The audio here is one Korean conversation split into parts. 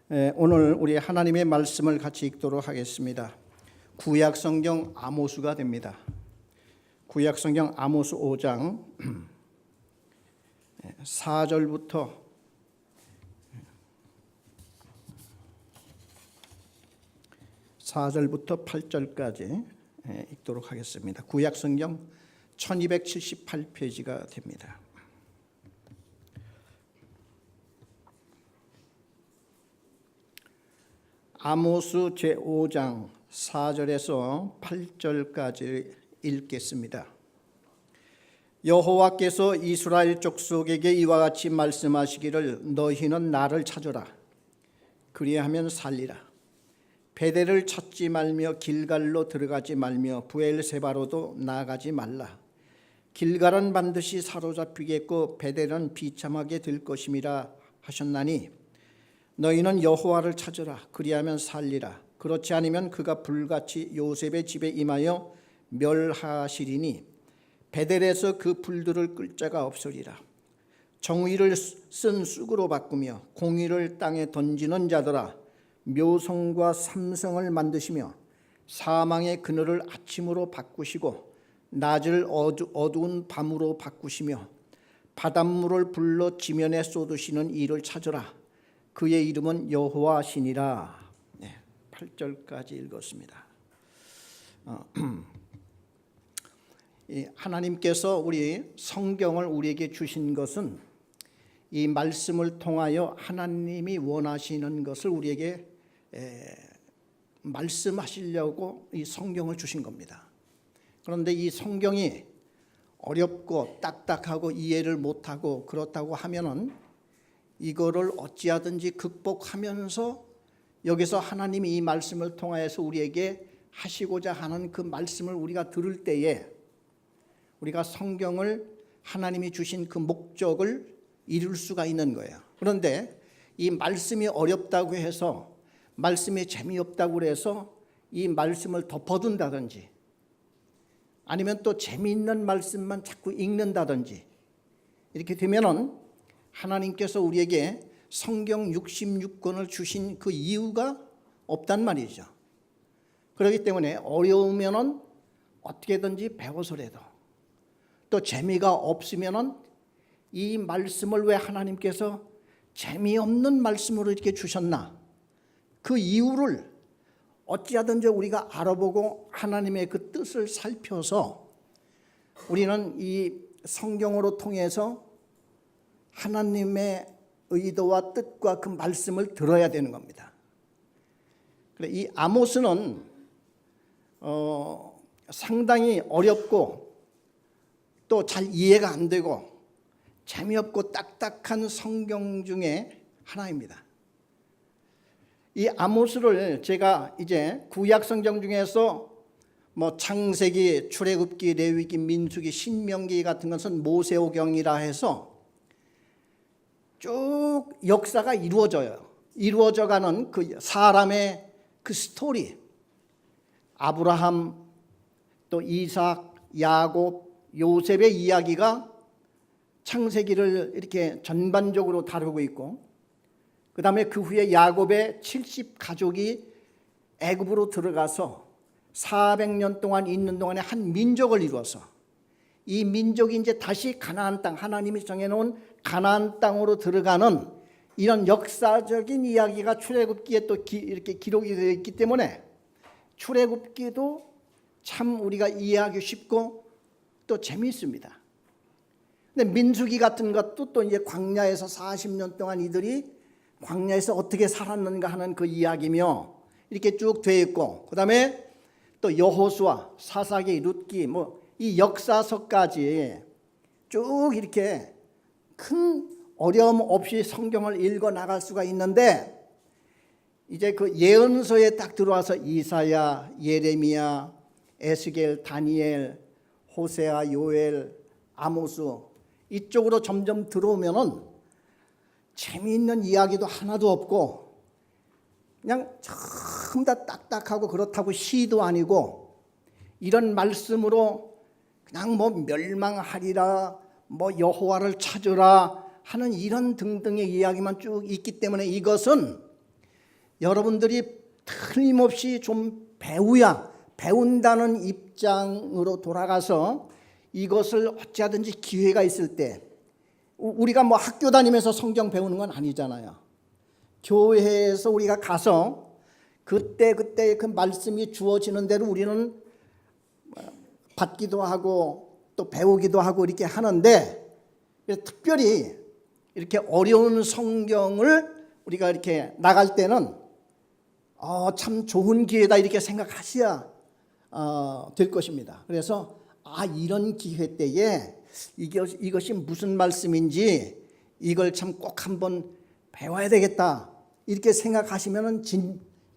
오늘 우리 하나님의 말씀을 같이 읽도록 하겠습니다. 구약 성경 아모스가 됩니다. 구약 성경 아모스 5장 4절부터 8절까지 읽도록 하겠습니다. 구약 성경 1278페이지가 됩니다. 아모스 제5장 4절에서 8절까지 읽겠습니다. 여호와께서 이스라엘 족속에게 이와 같이 말씀하시기를 너희는 나를 찾으라. 그리하면 살리라. 베델을 찾지 말며 길갈로 들어가지 말며 브엘세바로도 나아가지 말라. 길갈은 반드시 사로잡히겠고 베델은 비참하게 될 것임이라 하셨나니 너희는 여호와를 찾으라. 그리하면 살리라. 그렇지 않으면 그가 불같이 요셉의 집에 임하여 멸하시리니 베델에서 그 불들을 끌 자가 없으리라. 정의를 쓴 쑥으로 바꾸며 공의를 땅에 던지는 자들아, 묘성과 삼성을 만드시며 사망의 그늘을 아침으로 바꾸시고 낮을 어두운 밤으로 바꾸시며 바닷물을 불러 지면에 쏟으시는 이를 찾으라. 그의 이름은 여호와시니라. 8절까지 읽었습니다. 하나님께서 우리 성경을 우리에게 주신 것은 이 말씀을 통하여 하나님이 원하시는 것을 우리에게 말씀하시려고 이 성경을 주신 겁니다. 그런데 이 성경이 어렵고 딱딱하고 이해를 못하고 그렇다고 하면은 이거를 어찌하든지 극복하면서 여기서 하나님이 이 말씀을 통하여서 우리에게 하시고자 하는 그 말씀을 우리가 들을 때에 우리가 성경을 하나님이 주신 그 목적을 이룰 수가 있는 거예요. 그런데 이 말씀이 어렵다고 해서 말씀이 재미없다고 해서 이 말씀을 덮어둔다든지 아니면 또 재미있는 말씀만 자꾸 읽는다든지 이렇게 되면은 하나님께서 우리에게 성경 66권을 주신 그 이유가 없단 말이죠. 그렇기 때문에 어려우면은 어떻게든지 배워서라도 또 재미가 없으면은 이 말씀을 왜 하나님께서 재미없는 말씀으로 이렇게 주셨나? 그 이유를 어찌하든지 우리가 알아보고 하나님의 그 뜻을 살펴서 우리는 이 성경으로 통해서 하나님의 의도와 뜻과 그 말씀을 들어야 되는 겁니다. 이 아모스는 상당히 어렵고 또 잘 이해가 안 되고 재미없고 딱딱한 성경 중에 하나입니다. 이 아모스를 제가 이제 구약 성경 중에서 뭐 창세기, 출애굽기, 레위기, 민수기, 신명기 같은 것은 모세오경이라 해서 쭉 역사가 이루어져가는 그 사람의 그 스토리, 아브라함, 또 이삭, 야곱, 요셉의 이야기가 창세기를 이렇게 전반적으로 다루고 있고, 그 다음에 그 후에 야곱의 70 가족이 애굽으로 들어가서 400년 동안 있는 동안에 한 민족을 이루어서 이 민족이 이제 다시 가나안 땅, 하나님이 정해놓은 가나안 땅으로 들어가는 이런 역사적인 이야기가 출애굽기에 또 이렇게 기록이 되어 있기 때문에 출애굽기도 참 우리가 이해하기 쉽고 또 재미있습니다. 근데 민수기 같은 것도 또 이제 광야에서 40년 동안 이들이 광야에서 어떻게 살았는가 하는 그 이야기며 이렇게 쭉 되어 있고, 그 다음에 또 여호수아, 사사기, 룻기 뭐 이 역사서까지 쭉 이렇게 큰 어려움 없이 성경을 읽어 나갈 수가 있는데, 이제 그 예언서에 딱 들어와서 이사야, 예레미야, 에스겔, 다니엘, 호세아, 요엘, 아모스 이쪽으로 점점 들어오면은 재미있는 이야기도 하나도 없고 그냥 전부 다 딱딱하고 그렇다고 시도 아니고 이런 말씀으로 그냥 뭐 멸망하리라, 뭐 여호와를 찾으라 하는 이런 등등의 이야기만 쭉 있기 때문에 이것은 여러분들이 틀림없이 좀 배운다는 입장으로 돌아가서 이것을 어찌하든지 기회가 있을 때, 우리가 뭐 학교 다니면서 성경 배우는 건 아니잖아요. 교회에서 우리가 가서 그때 그 말씀이 주어지는 대로 우리는 받기도 하고 또 배우기도 하고 이렇게 하는데, 특별히 이렇게 어려운 성경을 우리가 이렇게 나갈 때는 참 좋은 기회다 이렇게 생각하셔야 될 것입니다. 그래서 이런 기회 때에 이것이 무슨 말씀인지 이걸 참 꼭 한번 배워야 되겠다 이렇게 생각하시면은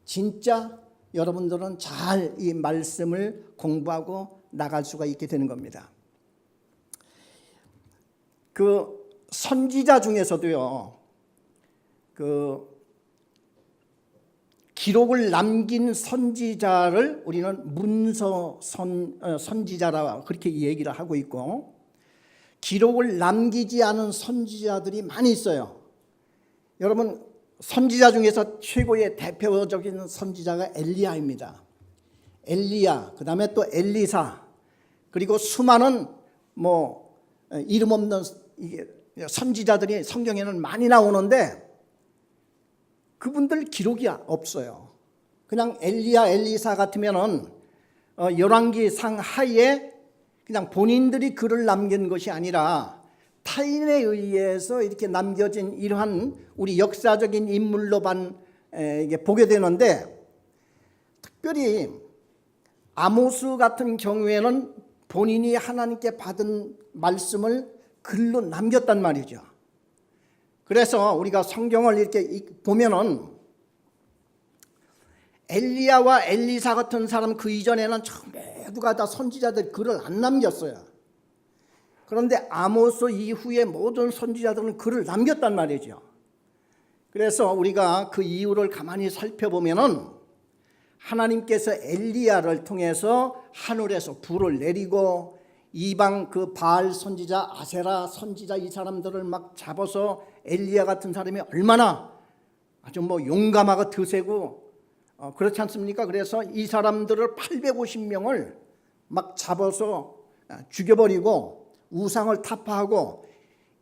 진짜 여러분들은 잘 이 말씀을 공부하고 나갈 수가 있게 되는 겁니다. 그 선지자 중에서도요, 그 기록을 남긴 선지자를 우리는 문서 선지자라 그렇게 얘기를 하고 있고, 기록을 남기지 않은 선지자들이 많이 있어요. 여러분, 선지자 중에서 최고의 대표적인 선지자가 엘리야입니다. 엘리야, 그 다음에 또 엘리사, 그리고 수많은 이름 없는 선지자들이 성경에는 많이 나오는데 그분들 기록이 없어요. 그냥 엘리야, 엘리사 같으면은 열왕기상 하에 그냥 본인들이 글을 남긴 것이 아니라 타인에 의해서 이렇게 남겨진 이러한 우리 역사적인 인물로만 보게 되는데, 특별히 아모스 같은 경우에는 본인이 하나님께 받은 말씀을 글로 남겼단 말이죠. 그래서 우리가 성경을 이렇게 보면은 엘리야와 엘리사 같은 사람 그 이전에는 모두가 다 선지자들 글을 안 남겼어요. 그런데 아모스 이후에 모든 선지자들은 글을 남겼단 말이죠. 그래서 우리가 그 이유를 가만히 살펴보면은 하나님께서 엘리야를 통해서 하늘에서 불을 내리고 이방 그 바알 선지자, 아세라 선지자 이 사람들을 막 잡아서 엘리야 같은 사람이 얼마나 아주 용감하고 드세고 그렇지 않습니까? 그래서 이 사람들을 850명을 막 잡아서 죽여버리고 우상을 타파하고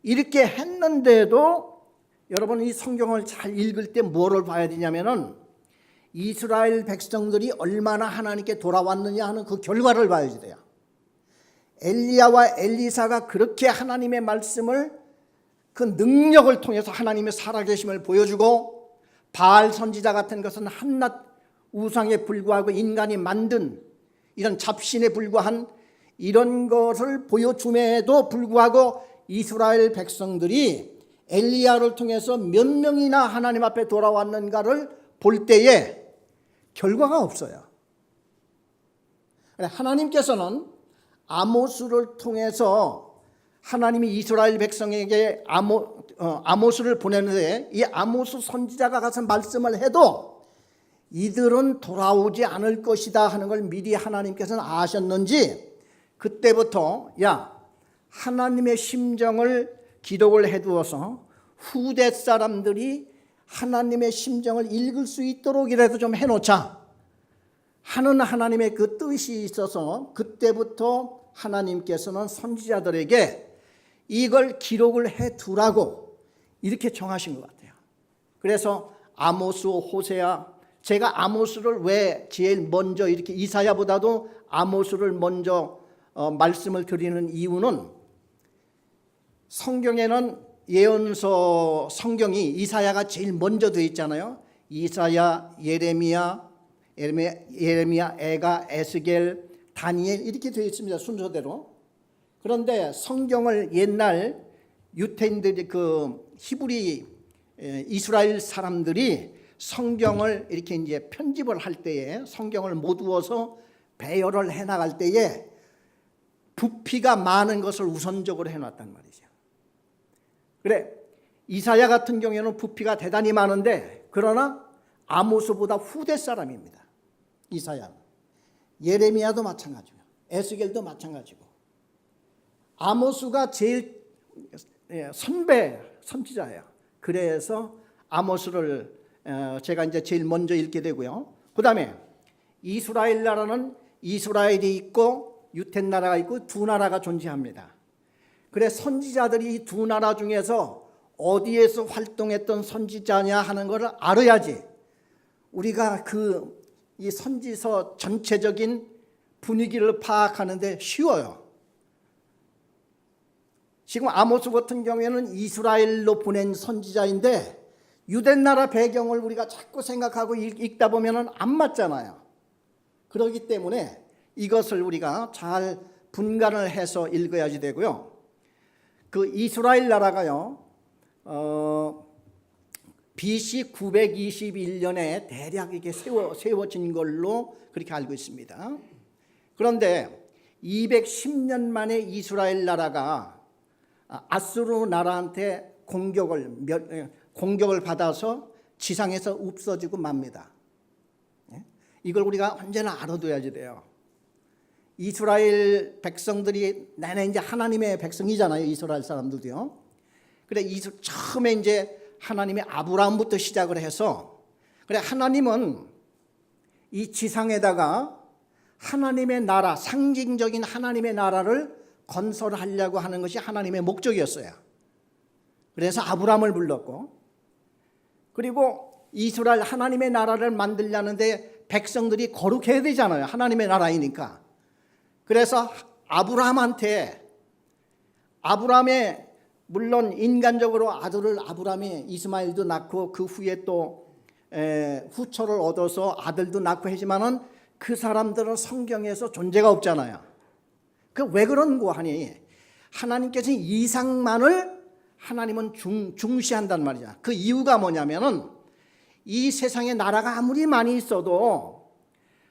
이렇게 했는데도 여러분 이 성경을 잘 읽을 때 뭐를 봐야 되냐면은 이스라엘 백성들이 얼마나 하나님께 돌아왔느냐 하는 그 결과를 봐야 돼요. 엘리야와 엘리사가 그렇게 하나님의 말씀을 그 능력을 통해서 하나님의 살아계심을 보여주고, 바알 선지자 같은 것은 한낱 우상에 불과하고 인간이 만든 이런 잡신에 불과한 이런 것을 보여줌에도 불구하고 이스라엘 백성들이 엘리야를 통해서 몇 명이나 하나님 앞에 돌아왔는가를 볼 때에 결과가 없어요. 하나님께서는 아모스를 통해서 하나님이 이스라엘 백성에게 아모스를 보내는데, 이 아모스 선지자가 가서 말씀을 해도 이들은 돌아오지 않을 것이다 하는 걸 미리 하나님께서는 아셨는지 그때부터 하나님의 심정을 기록을 해두어서 후대 사람들이 하나님의 심정을 읽을 수 있도록 이라도 좀 해놓자 하는 하나님의 그 뜻이 있어서 그때부터 하나님께서는 선지자들에게 이걸 기록을 해두라고 이렇게 정하신 것 같아요. 그래서 아모스, 호세아, 제가 아모스를 왜 제일 먼저 이렇게 이사야보다도 아모스를 먼저 말씀을 드리는 이유는, 성경에는 예언서 성경이 이사야가 제일 먼저 되어 있잖아요. 이사야, 예레미야, 에가, 에스겔, 다니엘 이렇게 되어 있습니다. 순서대로. 그런데 성경을 옛날 유태인들이 그 히브리 이스라엘 사람들이 성경을 이렇게 이제 편집을 할 때에 성경을 모두어서 배열을 해 나갈 때에 부피가 많은 것을 우선적으로 해놨단 말이죠. 그래, 이사야 같은 경우에는 부피가 대단히 많은데, 그러나 아모스보다 후대 사람입니다. 이사야, 예레미야도 마찬가지고 에스겔도 마찬가지고, 아모스가 제일 선배 선지자예요. 그래서 아모스를 제가 이제 제일 먼저 읽게 되고요. 그 다음에 이스라엘 나라는 이스라엘이 있고 유태 나라가 있고 두 나라가 존재합니다. 그래 선지자들이 이 두 나라 중에서 어디에서 활동했던 선지자냐 하는 것을 알아야지 우리가 이 선지서 전체적인 분위기를 파악하는데 쉬워요. 지금 아모스 같은 경우에는 이스라엘로 보낸 선지자인데 유대 나라 배경을 우리가 자꾸 생각하고 읽다 보면 안 맞잖아요. 그렇기 때문에 이것을 우리가 잘 분간을 해서 읽어야지 되고요. 그 이스라엘 나라가요, BC 921년에 대략 이게 세워진 걸로 그렇게 알고 있습니다. 그런데 210년 만에 이스라엘 나라가 아수르 나라한테 공격을 받아서 지상에서 없어지고 맙니다. 이걸 우리가 언제나 알아둬야지 돼요. 이스라엘 백성들이 내내 이제 하나님의 백성이잖아요. 이스라엘 사람들도요. 그래 처음에 이제 하나님이 아브라함부터 시작을 해서 그래 하나님은 이 지상에다가 하나님의 나라, 상징적인 하나님의 나라를 건설하려고 하는 것이 하나님의 목적이었어요. 그래서 아브라함을 불렀고, 그리고 이스라엘 하나님의 나라를 만들려는데 백성들이 거룩해야 되잖아요. 하나님의 나라이니까. 그래서 아브라함의 물론 인간적으로 아들을 아브라함이 이스마엘도 낳고 그 후에 또 후처를 얻어서 아들도 낳고 하지만은 그 사람들은 성경에서 존재가 없잖아요. 그 왜 그런 거 하니? 하나님께서 이상만을 하나님은 중시한단 말이야. 그 이유가 뭐냐면은 이 세상에 나라가 아무리 많이 있어도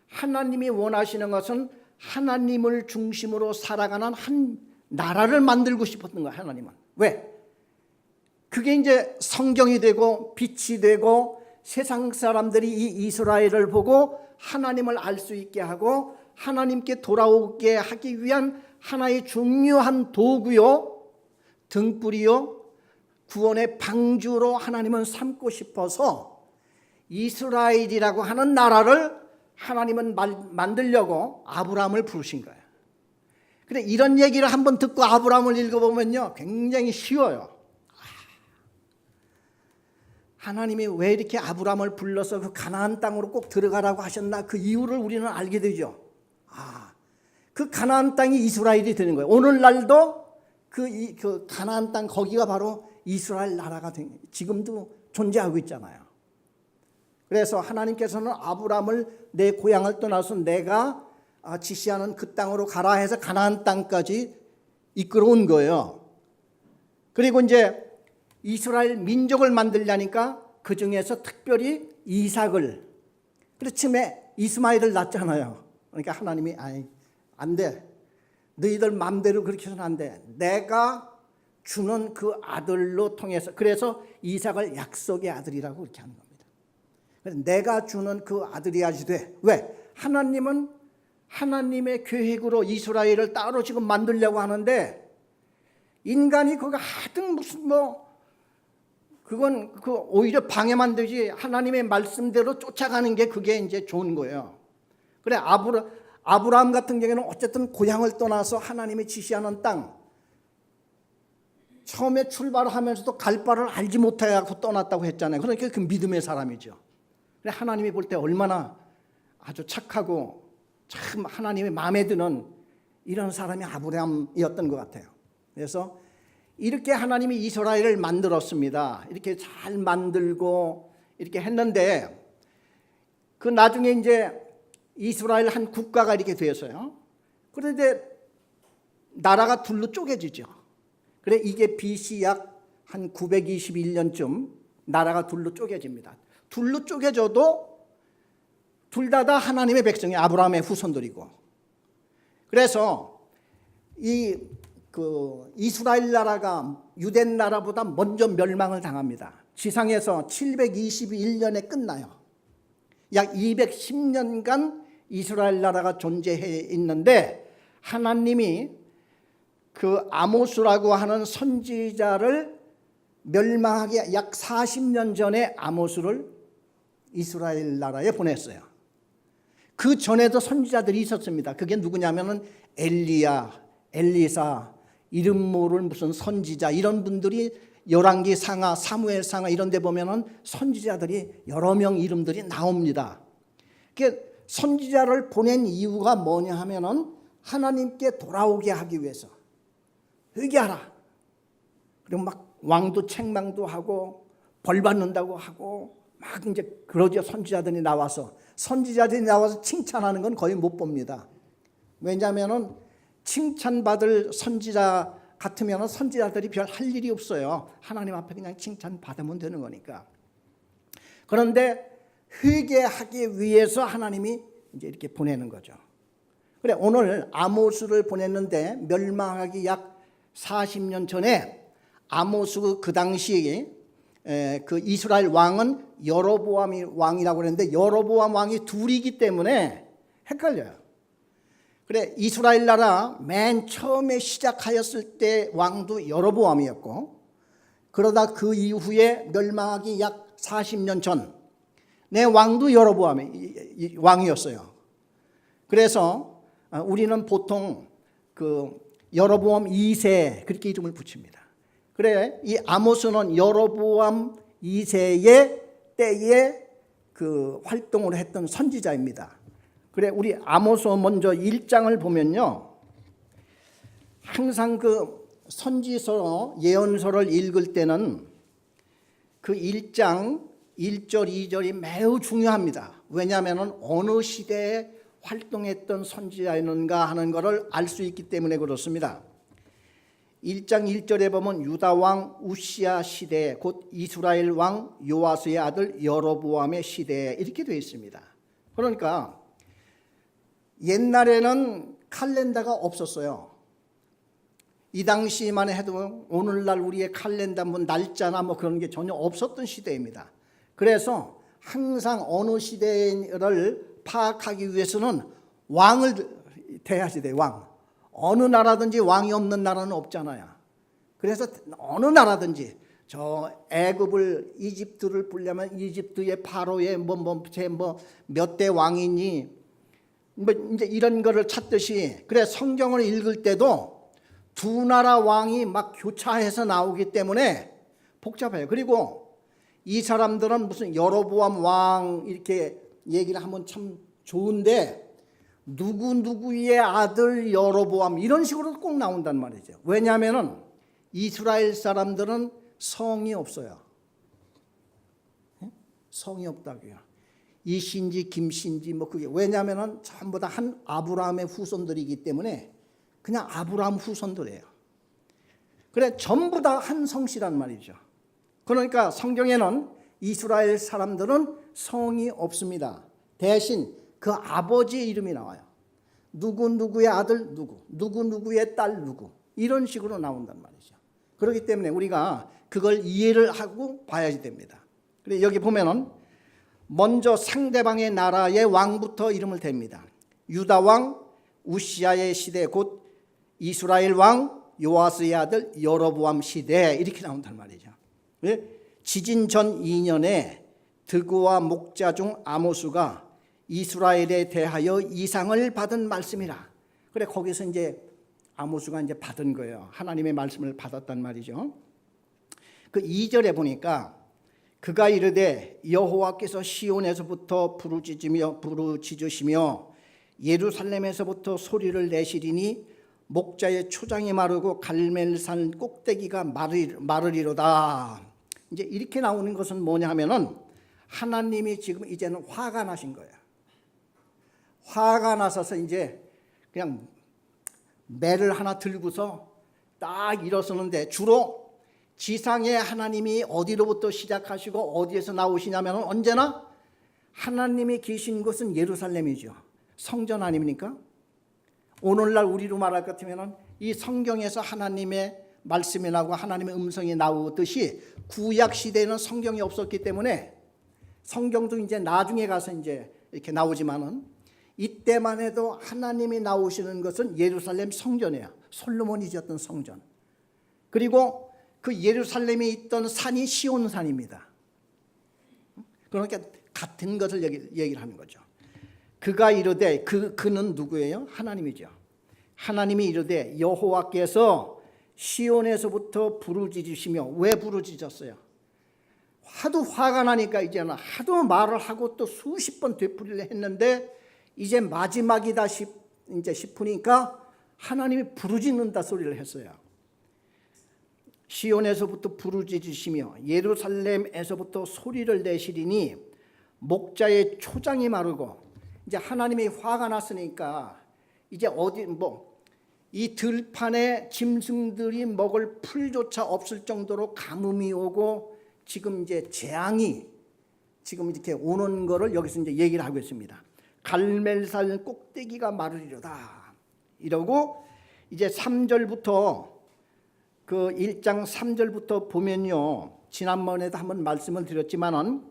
하나님이 원하시는 것은 하나님을 중심으로 살아가는 한 나라를 만들고 싶었던 거야. 하나님은. 왜? 그게 이제 성경이 되고 빛이 되고 세상 사람들이 이 이스라엘을 보고 하나님을 알 수 있게 하고 하나님께 돌아오게 하기 위한 하나의 중요한 도구요, 등불이요, 구원의 방주로 하나님은 삼고 싶어서 이스라엘이라고 하는 나라를 하나님은 만들려고 아브라함을 부르신 거예요. 그래 이런 얘기를 한번 듣고 아브라함을 읽어보면요 굉장히 쉬워요. 하나님이 왜 이렇게 아브라함을 불러서 그 가나안 땅으로 꼭 들어가라고 하셨나 그 이유를 우리는 알게 되죠. 그 가나안 땅이 이스라엘이 되는 거예요. 오늘날도 그 가나안 땅 거기가 바로 이스라엘 나라가 지금도 존재하고 있잖아요. 그래서 하나님께서는 아브라함을 내 고향을 떠나서 내가 지시하는 그 땅으로 가라 해서 가나안 땅까지 이끌어온 거예요. 그리고 이제 이스라엘 민족을 만들려니까 그 중에서 특별히 이삭을, 그래서 처음에 이스마엘을 낳잖아요. 그러니까 하나님이 안 돼. 너희들 마음대로 그렇게 해서는 안 돼. 내가 주는 그 아들로 통해서, 그래서 이삭을 약속의 아들이라고 그렇게 하는 겁니다. 그래서 내가 주는 그 아들이야지 돼. 왜? 하나님은 하나님의 계획으로 이스라엘을 따로 지금 만들려고 하는데 인간이 그거 하여튼 무슨 그건 오히려 방해만 되지 하나님의 말씀대로 쫓아가는 게 그게 이제 좋은 거예요. 그래 아브라함 같은 경우에는 어쨌든 고향을 떠나서 하나님이 지시하는 땅, 처음에 출발을 하면서도 갈 바를 알지 못하고 떠났다고 했잖아요. 그러니까 그 믿음의 사람이죠. 그래 하나님이 볼 때 얼마나 아주 착하고 참 하나님의 마음에 드는 이런 사람이 아브라함이었던 것 같아요. 그래서 이렇게 하나님이 이스라엘을 만들었습니다. 이렇게 잘 만들고 이렇게 했는데 그 나중에 이제 이스라엘 한 국가가 이렇게 되었어요. 그런데 나라가 둘로 쪼개지죠. 그래 이게 BC 약 한 921년쯤 나라가 둘로 쪼개집니다. 둘로 쪼개져도 둘 다 하나님의 백성이 아브라함의 후손들이고, 그래서 이스라엘 나라가 유대 나라보다 먼저 멸망을 당합니다. 지상에서 721년에 끝나요. 약 210년간 이스라엘 나라가 존재해 있는데 하나님이 그 아모스라고 하는 선지자를 멸망하기 약 40년 전에 아모스를 이스라엘 나라에 보냈어요. 그 전에도 선지자들이 있었습니다. 그게 누구냐면은 엘리야, 엘리사, 이름 모를 무슨 선지자 이런 분들이 열왕기 상하, 사무엘 상하 이런 데 보면은 선지자들이 여러 명 이름들이 나옵니다. 그 선지자를 보낸 이유가 뭐냐 하면은 하나님께 돌아오게 하기 위해서 회개하라. 그리고 막 왕도 책망도 하고 벌 받는다고 하고 막 이제 그러죠. 선지자들이 나와서 칭찬하는 건 거의 못 봅니다. 왜냐하면은 칭찬받을 선지자 같으면 선지자들이 별 할 일이 없어요. 하나님 앞에 그냥 칭찬받으면 되는 거니까. 그런데 회개하기 위해서 하나님이 이제 이렇게 보내는 거죠. 그래, 오늘 아모스를 보냈는데 멸망하기 약 40년 전에 아모스 그 당시에 그 이스라엘 왕은 여로보암이 왕이라고 그랬는데 여로보암 왕이 둘이기 때문에 헷갈려요. 그래, 이스라엘 나라 맨 처음에 시작하였을 때 왕도 여로보암이었고, 그러다 그 이후에 멸망하기 약 40년 전 내 왕도 여로보암이 왕이었어요. 그래서 우리는 보통 그 여로보암 2세 그렇게 이름을 붙입니다. 그래, 이 아모스는 여로보암 2세의 때에 그 활동을 했던 선지자입니다. 그래, 우리 아모스 먼저 1장을 보면요, 항상 그 선지서 예언서를 읽을 때는 그 1장 1절 2절이 매우 중요합니다. 왜냐하면 어느 시대에 활동했던 선지자였는가 하는 것을 알 수 있기 때문에 그렇습니다. 1장 1절에 보면 유다 왕 우시야 시대 곧 이스라엘 왕 요아스의 아들 여로보암의 시대 이렇게 되어 있습니다. 그러니까 옛날에는 칼렌더가 없었어요. 이 당시만 해도 오늘날 우리의 칼렌더 뭐 날짜나 뭐 그런 게 전혀 없었던 시대입니다. 그래서 항상 어느 시대를 파악하기 위해서는 왕을 대해야지 돼요. 왕. 어느 나라든지 왕이 없는 나라는 없잖아요. 그래서 어느 나라든지 저 애굽을 이집트를 보려면 이집트의 파로의 몇 대 왕이니 뭐 이제 이런 거를 찾듯이, 그래 성경을 읽을 때도 두 나라 왕이 막 교차해서 나오기 때문에 복잡해요. 그리고 이 사람들은 무슨 여로보암 왕 이렇게 얘기를 하면 참 좋은데 누구의 아들 여로보암 이런 식으로 꼭 나온단 말이죠. 왜냐하면 이스라엘 사람들은 성이 없어요. 성이 없다고요. 이신지 김신지 뭐 그게 왜냐하면 전부 다 한 아브라함의 후손들이기 때문에 그냥 아브라함 후손들이에요. 그래, 전부 다 한 성씨란 말이죠. 그러니까 성경에는 이스라엘 사람들은 성이 없습니다. 대신 그 아버지의 이름이 나와요. 누구의 아들 누구의 딸 누구 이런 식으로 나온단 말이죠. 그렇기 때문에 우리가 그걸 이해를 하고 봐야지 됩니다. 그래, 여기 보면은 먼저 상대방의 나라의 왕부터 이름을 댑니다. 유다 왕 우시야의 시대 곧 이스라엘 왕 요아스의 아들 여로보암 시대 이렇게 나온단 말이죠. 지진 전 2년에 드고와 목자 중 아모스가 이스라엘에 대하여 이상을 받은 말씀이라. 그래, 거기서 이제 아모스가 이제 받은 거예요. 하나님의 말씀을 받았단 말이죠. 그 2절에 보니까 그가 이르되 여호와께서 시온에서부터 부르짖으시며 예루살렘에서부터 소리를 내시리니 목자의 초장이 마르고 갈멜산 꼭대기가 마르리로다. 이제 이렇게 나오는 것은 뭐냐 하면은 하나님이 지금 이제는 화가 나신 거예요. 화가 나셔서 이제 그냥 매를 하나 들고서 딱 일어서는데, 주로 지상의 하나님이 어디로부터 시작하시고 어디에서 나오시냐면 언제나 하나님이 계신 곳은 예루살렘이죠. 성전 아닙니까? 오늘날 우리로 말할 것 같으면 이 성경에서 하나님의 말씀이 나오고 하나님의 음성이 나오듯이 구약 시대에는 성경이 없었기 때문에 성경도 이제 나중에 가서 이제 이렇게 나오지만은 이때만 해도 하나님이 나오시는 것은 예루살렘 성전이에요. 솔로몬이 지었던 성전. 그리고 그 예루살렘에 있던 산이 시온산입니다. 그러니까 같은 것을 얘기를 하는 거죠. 그가 이르되 그는 누구예요? 하나님이죠. 하나님이 이르되 여호와께서 시온에서부터 부르짖으시며 왜 부르짖었어요? 하도 화가 나니까 이제는 하도 말을 하고 또 수십 번 되풀이를 했는데 이제 마지막이다 이제 싶으니까 하나님이 부르짖는다 소리를 했어요. 시온에서부터 부르짖으시며 예루살렘에서부터 소리를 내시리니 목자의 초장이 마르고 이제 하나님이 화가 났으니까 이제 어디 이 들판에 짐승들이 먹을 풀조차 없을 정도로 가뭄이 오고 지금 이제 재앙이 지금 이렇게 오는 거를 여기서 이제 얘기를 하고 있습니다. 갈멜살 꼭대기가 마르리로다 이러고 이제 3절부터 그 1장 3절부터 보면요, 지난번에도 한번 말씀을 드렸지만은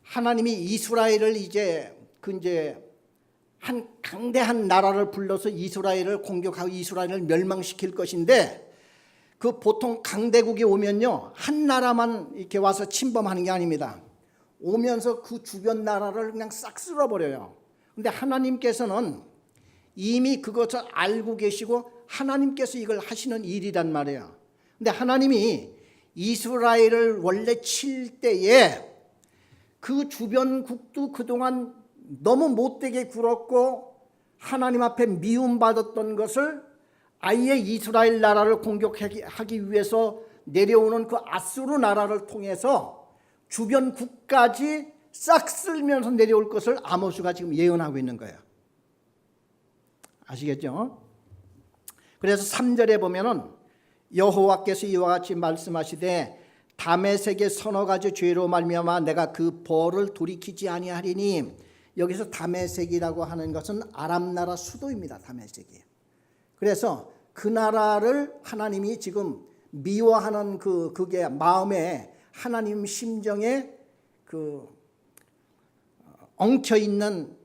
하나님이 이스라엘을 이제 한 강대한 나라를 불러서 이스라엘을 공격하고 이스라엘을 멸망시킬 것인데 그 보통 강대국이 오면요 한 나라만 이렇게 와서 침범하는 게 아닙니다. 오면서 그 주변 나라를 그냥 싹 쓸어버려요. 근데 하나님께서는 이미 그것을 알고 계시고 하나님께서 이걸 하시는 일이란 말이에요. 근데 하나님이 이스라엘을 원래 칠 때에 그 주변국도 그동안 너무 못되게 굴었고 하나님 앞에 미움받았던 것을 아예 이스라엘 나라를 공격하기 위해서 내려오는 그 아수르 나라를 통해서 주변국까지 싹 쓸면서 내려올 것을 아모스가 지금 예언하고 있는 거예요. 아시겠죠? 그래서 3절에 보면은 여호와께서 이와 같이 말씀하시되 다메섹의 서너 가지 죄로 말미암아 내가 그 벌을 돌이키지 아니하리니, 여기서 다메섹이라고 하는 것은 아람 나라 수도입니다. 다메섹이. 그래서 그 나라를 하나님이 지금 미워하는 그게 마음에 하나님 심정에 그 엉켜 있는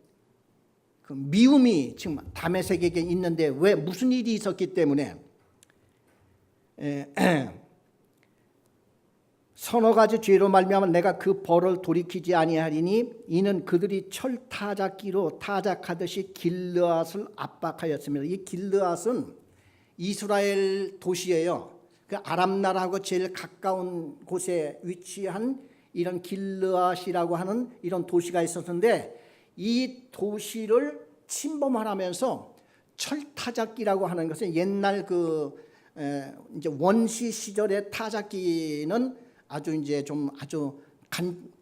그 미움이 지금 다메섹에게 있는데 왜 무슨 일이 있었기 때문에 서너 가지 죄로 말미암아 내가 그 벌을 돌이키지 아니하리니 이는 그들이 철 타작기로 타작하듯이 길르앗을 압박하였습니다. 이 길르앗은 이스라엘 도시예요. 그 아람 나라하고 제일 가까운 곳에 위치한 이런 길르앗이라고 하는 이런 도시가 있었는데 이 도시를 침범하면서 철타작기라고 하는 것은 옛날 이제 원시 시절의 타작기는 아주 이제 좀 아주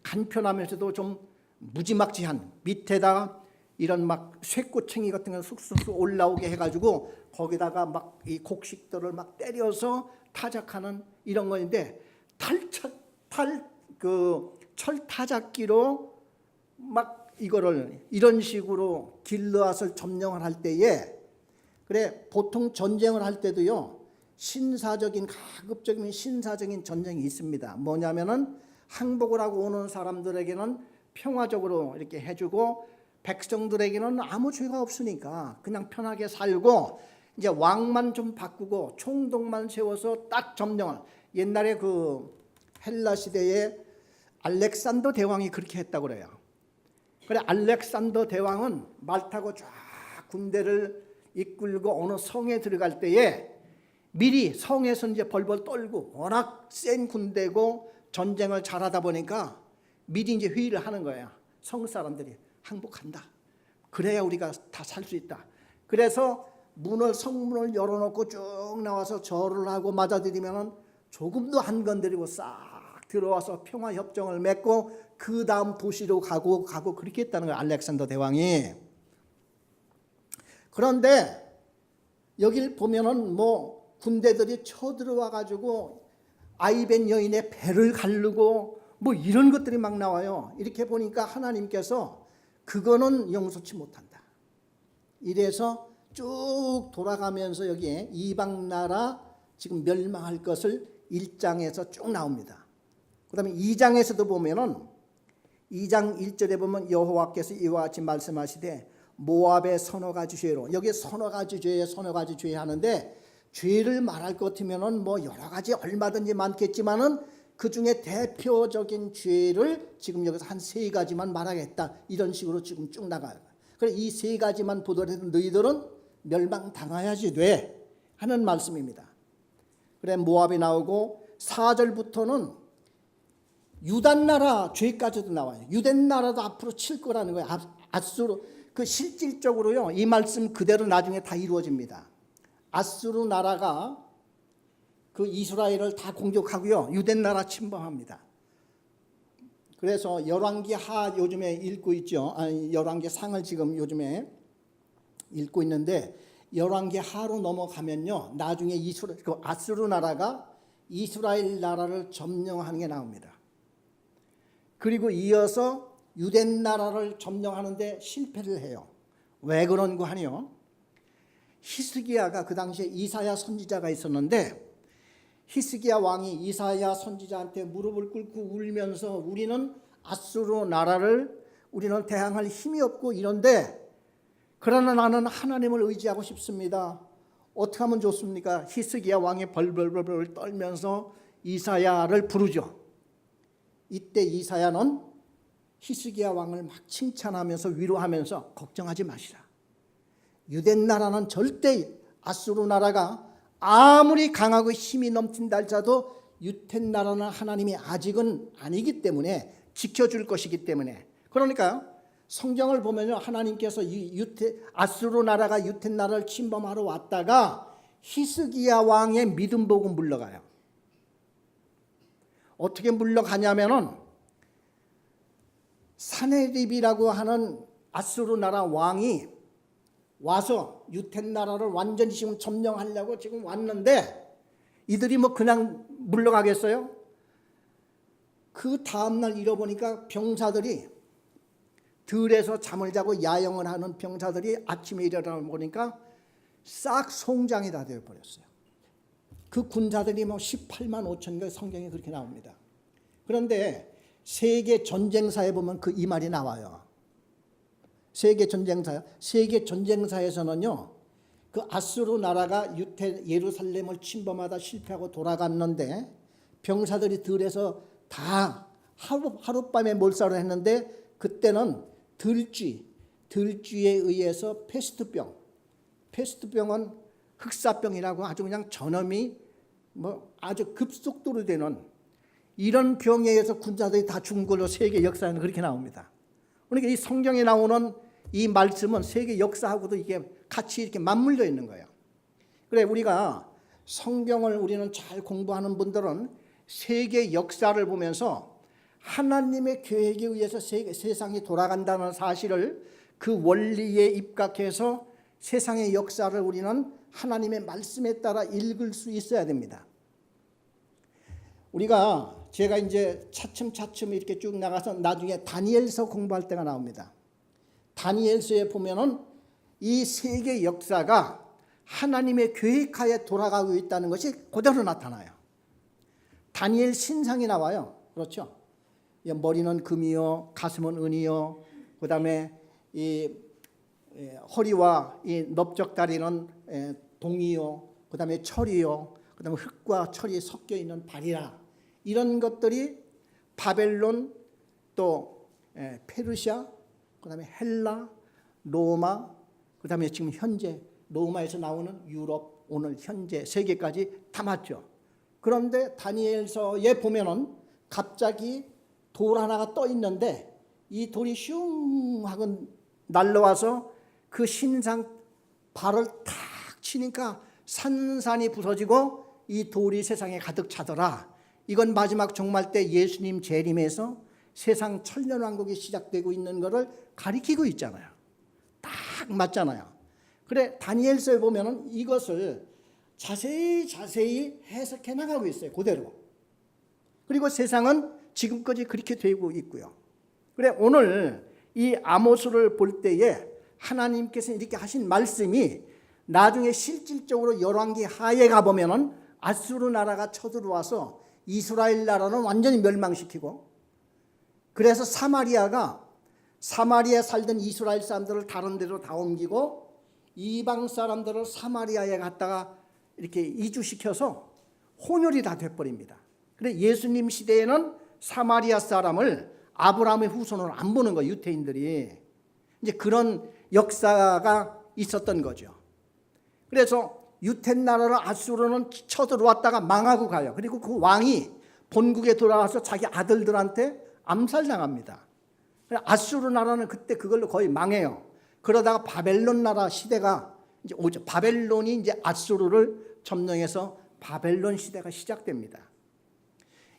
간편하면서도 좀 무지막지한 밑에다가 이런 막 쇠꼬챙이 같은 거 쑥쑥 올라오게 해가지고 거기다가 막 이 곡식들을 막 때려서 타작하는 이런 거인데 철타작기로 막 이거를 이런 식으로 길르앗을 점령을 할 때에 그래 보통 전쟁을 할 때도요 가급적인 신사적인 전쟁이 있습니다. 뭐냐면은 항복을 하고 오는 사람들에게는 평화적으로 이렇게 해주고 백성들에게는 아무 죄가 없으니까 그냥 편하게 살고 이제 왕만 좀 바꾸고 총독만 세워서 딱 점령을. 옛날에 그 헬라 시대에 알렉산더 대왕이 그렇게 했다고 그래요. 그래 알렉산더 대왕은 말 타고 쫙 군대를 이끌고 어느 성에 들어갈 때에 미리 성에서 이제 벌벌 떨고 워낙 센 군대고 전쟁을 잘하다 보니까 미리 이제 회의를 하는 거예요. 성 사람들이 항복한다. 그래야 우리가 다 살 수 있다. 그래서 성문을 열어놓고 쭉 나와서 절을 하고 맞아들이면은 조금도 안 건드리고 싹 들어와서 평화 협정을 맺고 그 다음 도시로 가고 그렇게 했다는 거예요. 알렉산더 대왕이. 그런데 여길 보면은 군대들이 쳐들어와 가지고 아이벤 여인의 배를 가르고 이런 것들이 막 나와요. 이렇게 보니까 하나님께서 그거는 용서치 못한다. 이래서 쭉 돌아가면서 여기에 이방 나라 지금 멸망할 것을 1장에서 쭉 나옵니다. 그 다음에 2장에서도 보면은 2장 1절에 보면 여호와께서 이와 같이 말씀하시되 모압의 서너 가지 죄로, 여기 서너 가지 죄 하는데 죄를 말할 것 같으면은 여러 가지 얼마든지 많겠지만은 그 중에 대표적인 죄를 지금 여기서 한 세 가지만 말하겠다. 이런 식으로 지금 쭉 나가요. 그래 이 세 가지만 보더라도 너희들은 멸망당해야지 돼 하는 말씀입니다. 그래 모압이 나오고 4절부터는 유단 나라 죄까지도 나와요. 유댄 나라도 앞으로 칠 거라는 거예요. 아수르 그 실질적으로요. 이 말씀 그대로 나중에 다 이루어집니다. 아수르 나라가 그 이스라엘을 다 공격하고요. 유댄 나라 침범합니다. 그래서 열왕기 하 요즘에 읽고 있죠. 열왕기 상을 지금 요즘에 읽고 있는데 열왕기 하로 넘어가면요. 나중에 그 아수르 나라가 이스라엘 나라를 점령하는 게 나옵니다. 그리고 이어서 유댄 나라를 점령하는데 실패를 해요. 왜 그런고 하니요. 히스기야가 그 당시에 이사야 선지자가 있었는데 히스기야 왕이 이사야 선지자한테 무릎을 꿇고 울면서 우리는 아수르 나라를 우리는 대항할 힘이 없고 이런데 그러나 나는 하나님을 의지하고 싶습니다. 어떻게 하면 좋습니까? 히스기야 왕이 벌벌벌 떨면서 이사야를 부르죠. 이때 이사야는 히스기야 왕을 막 칭찬하면서 위로하면서 걱정하지 마시라. 유댄 나라는 절대 아수르 나라가 아무리 강하고 힘이 넘친다 할지라도 유댄 나라는 하나님이 아직은 아니기 때문에 지켜줄 것이기 때문에 그러니까 성경을 보면요 하나님께서 아수르 나라가 유댄 나라를 침범하러 왔다가 히스기야 왕의 믿음 보고 물러가요. 어떻게 물러가냐면은 사네립이라고 하는 아수르 나라 왕이 와서 유댄 나라를 완전히 지금 점령하려고 지금 왔는데 이들이 뭐 그냥 물러가겠어요? 그 다음날 잃어보니까 병사들이 들에서 잠을 자고 야영을 하는 병사들이 아침에 일어나 보니까 싹 송장이 다 되어버렸어요. 그 군사들이 뭐 18만 5천가 성경에 그렇게 나옵니다. 그런데 세계 전쟁사에 보면 이 말이 나와요. 세계 전쟁사에서는요. 그 아수르 나라가 예루살렘을 침범하다 실패하고 돌아갔는데 병사들이 들에서 다 하룻밤에 몰살을 했는데 그때는 들쥐에 의해서 페스트병은 흑사병이라고 아주 그냥 전염이 뭐 아주 급속도로 되는 이런 병에 의해서 군사들이 다 죽은 걸로 세계 역사에는 그렇게 나옵니다. 그러니까 이 성경에 나오는 이 말씀은 세계 역사하고도 이게 같이 이렇게 맞물려 있는 거예요. 그래 우리가 성경을 우리는 잘 공부하는 분들은 세계 역사를 보면서 하나님의 계획에 의해서 세상이 돌아간다는 사실을 그 원리에 입각해서 세상의 역사를 우리는 하나님의 말씀에 따라 읽을 수 있어야 됩니다. 제가 이제 차츰 이렇게 쭉 나가서 나중에 다니엘서 공부할 때가 나옵니다. 다니엘서에 보면은 이 세계 역사가 하나님의 계획하에 돌아가고 있다는 것이 그대로 나타나요. 다니엘 신상이 나와요. 그렇죠? 머리는 금이요, 가슴은 은이요, 그 다음에 이 허리와 이 넓적다리는 동이요, 그 다음에 철이요, 그 다음에 흙과 철이 섞여 있는 발이라. 이런 것들이 바벨론 또 페르시아, 그 다음에 헬라, 로마, 그 다음에 지금 현재 로마에서 나오는 유럽, 오늘 현재 세계까지 다 맞죠. 그런데 다니엘서에 보면은 갑자기 돌 하나가 떠 있는데 이 돌이 슝 하고 날라와서 그 신상 발을 탁 치니까 산산이 부서지고 이 돌이 세상에 가득 차더라. 이건 마지막 종말 때 예수님 재림에서 세상 천년왕국이 시작되고 있는 것을 가리키고 있잖아요. 딱 맞잖아요. 그래 다니엘서에 보면은 이것을 자세히 해석해 나가고 있어요. 그대로. 그리고 세상은 지금까지 그렇게 되고 있고요. 그래 오늘 이 아모스를 볼 때에 하나님께서 이렇게 하신 말씀이 나중에 실질적으로 열왕기 하에 가보면은 아수르 나라가 쳐들어와서 이스라엘 나라는 완전히 멸망시키고 그래서 사마리아에 살던 이스라엘 사람들을 다른 데로 다 옮기고 이방 사람들을 사마리아에 갔다가 이렇게 이주시켜서 혼혈이 다 돼버립니다. 그래 예수님 시대에는 사마리아 사람을 아브라함의 후손으로 안 보는 거예요. 유대인들이. 이제 그런 역사가 있었던 거죠. 그래서 유대 나라를 아수르는 쳐들어왔다가 망하고 가요. 그리고 그 왕이 본국에 돌아와서 자기 아들들한테 암살당합니다. 아수르 나라는 그때 그걸로 거의 망해요. 그러다가 바벨론 나라 시대가 이제 오죠. 바벨론이 이제 아수르를 점령해서 바벨론 시대가 시작됩니다.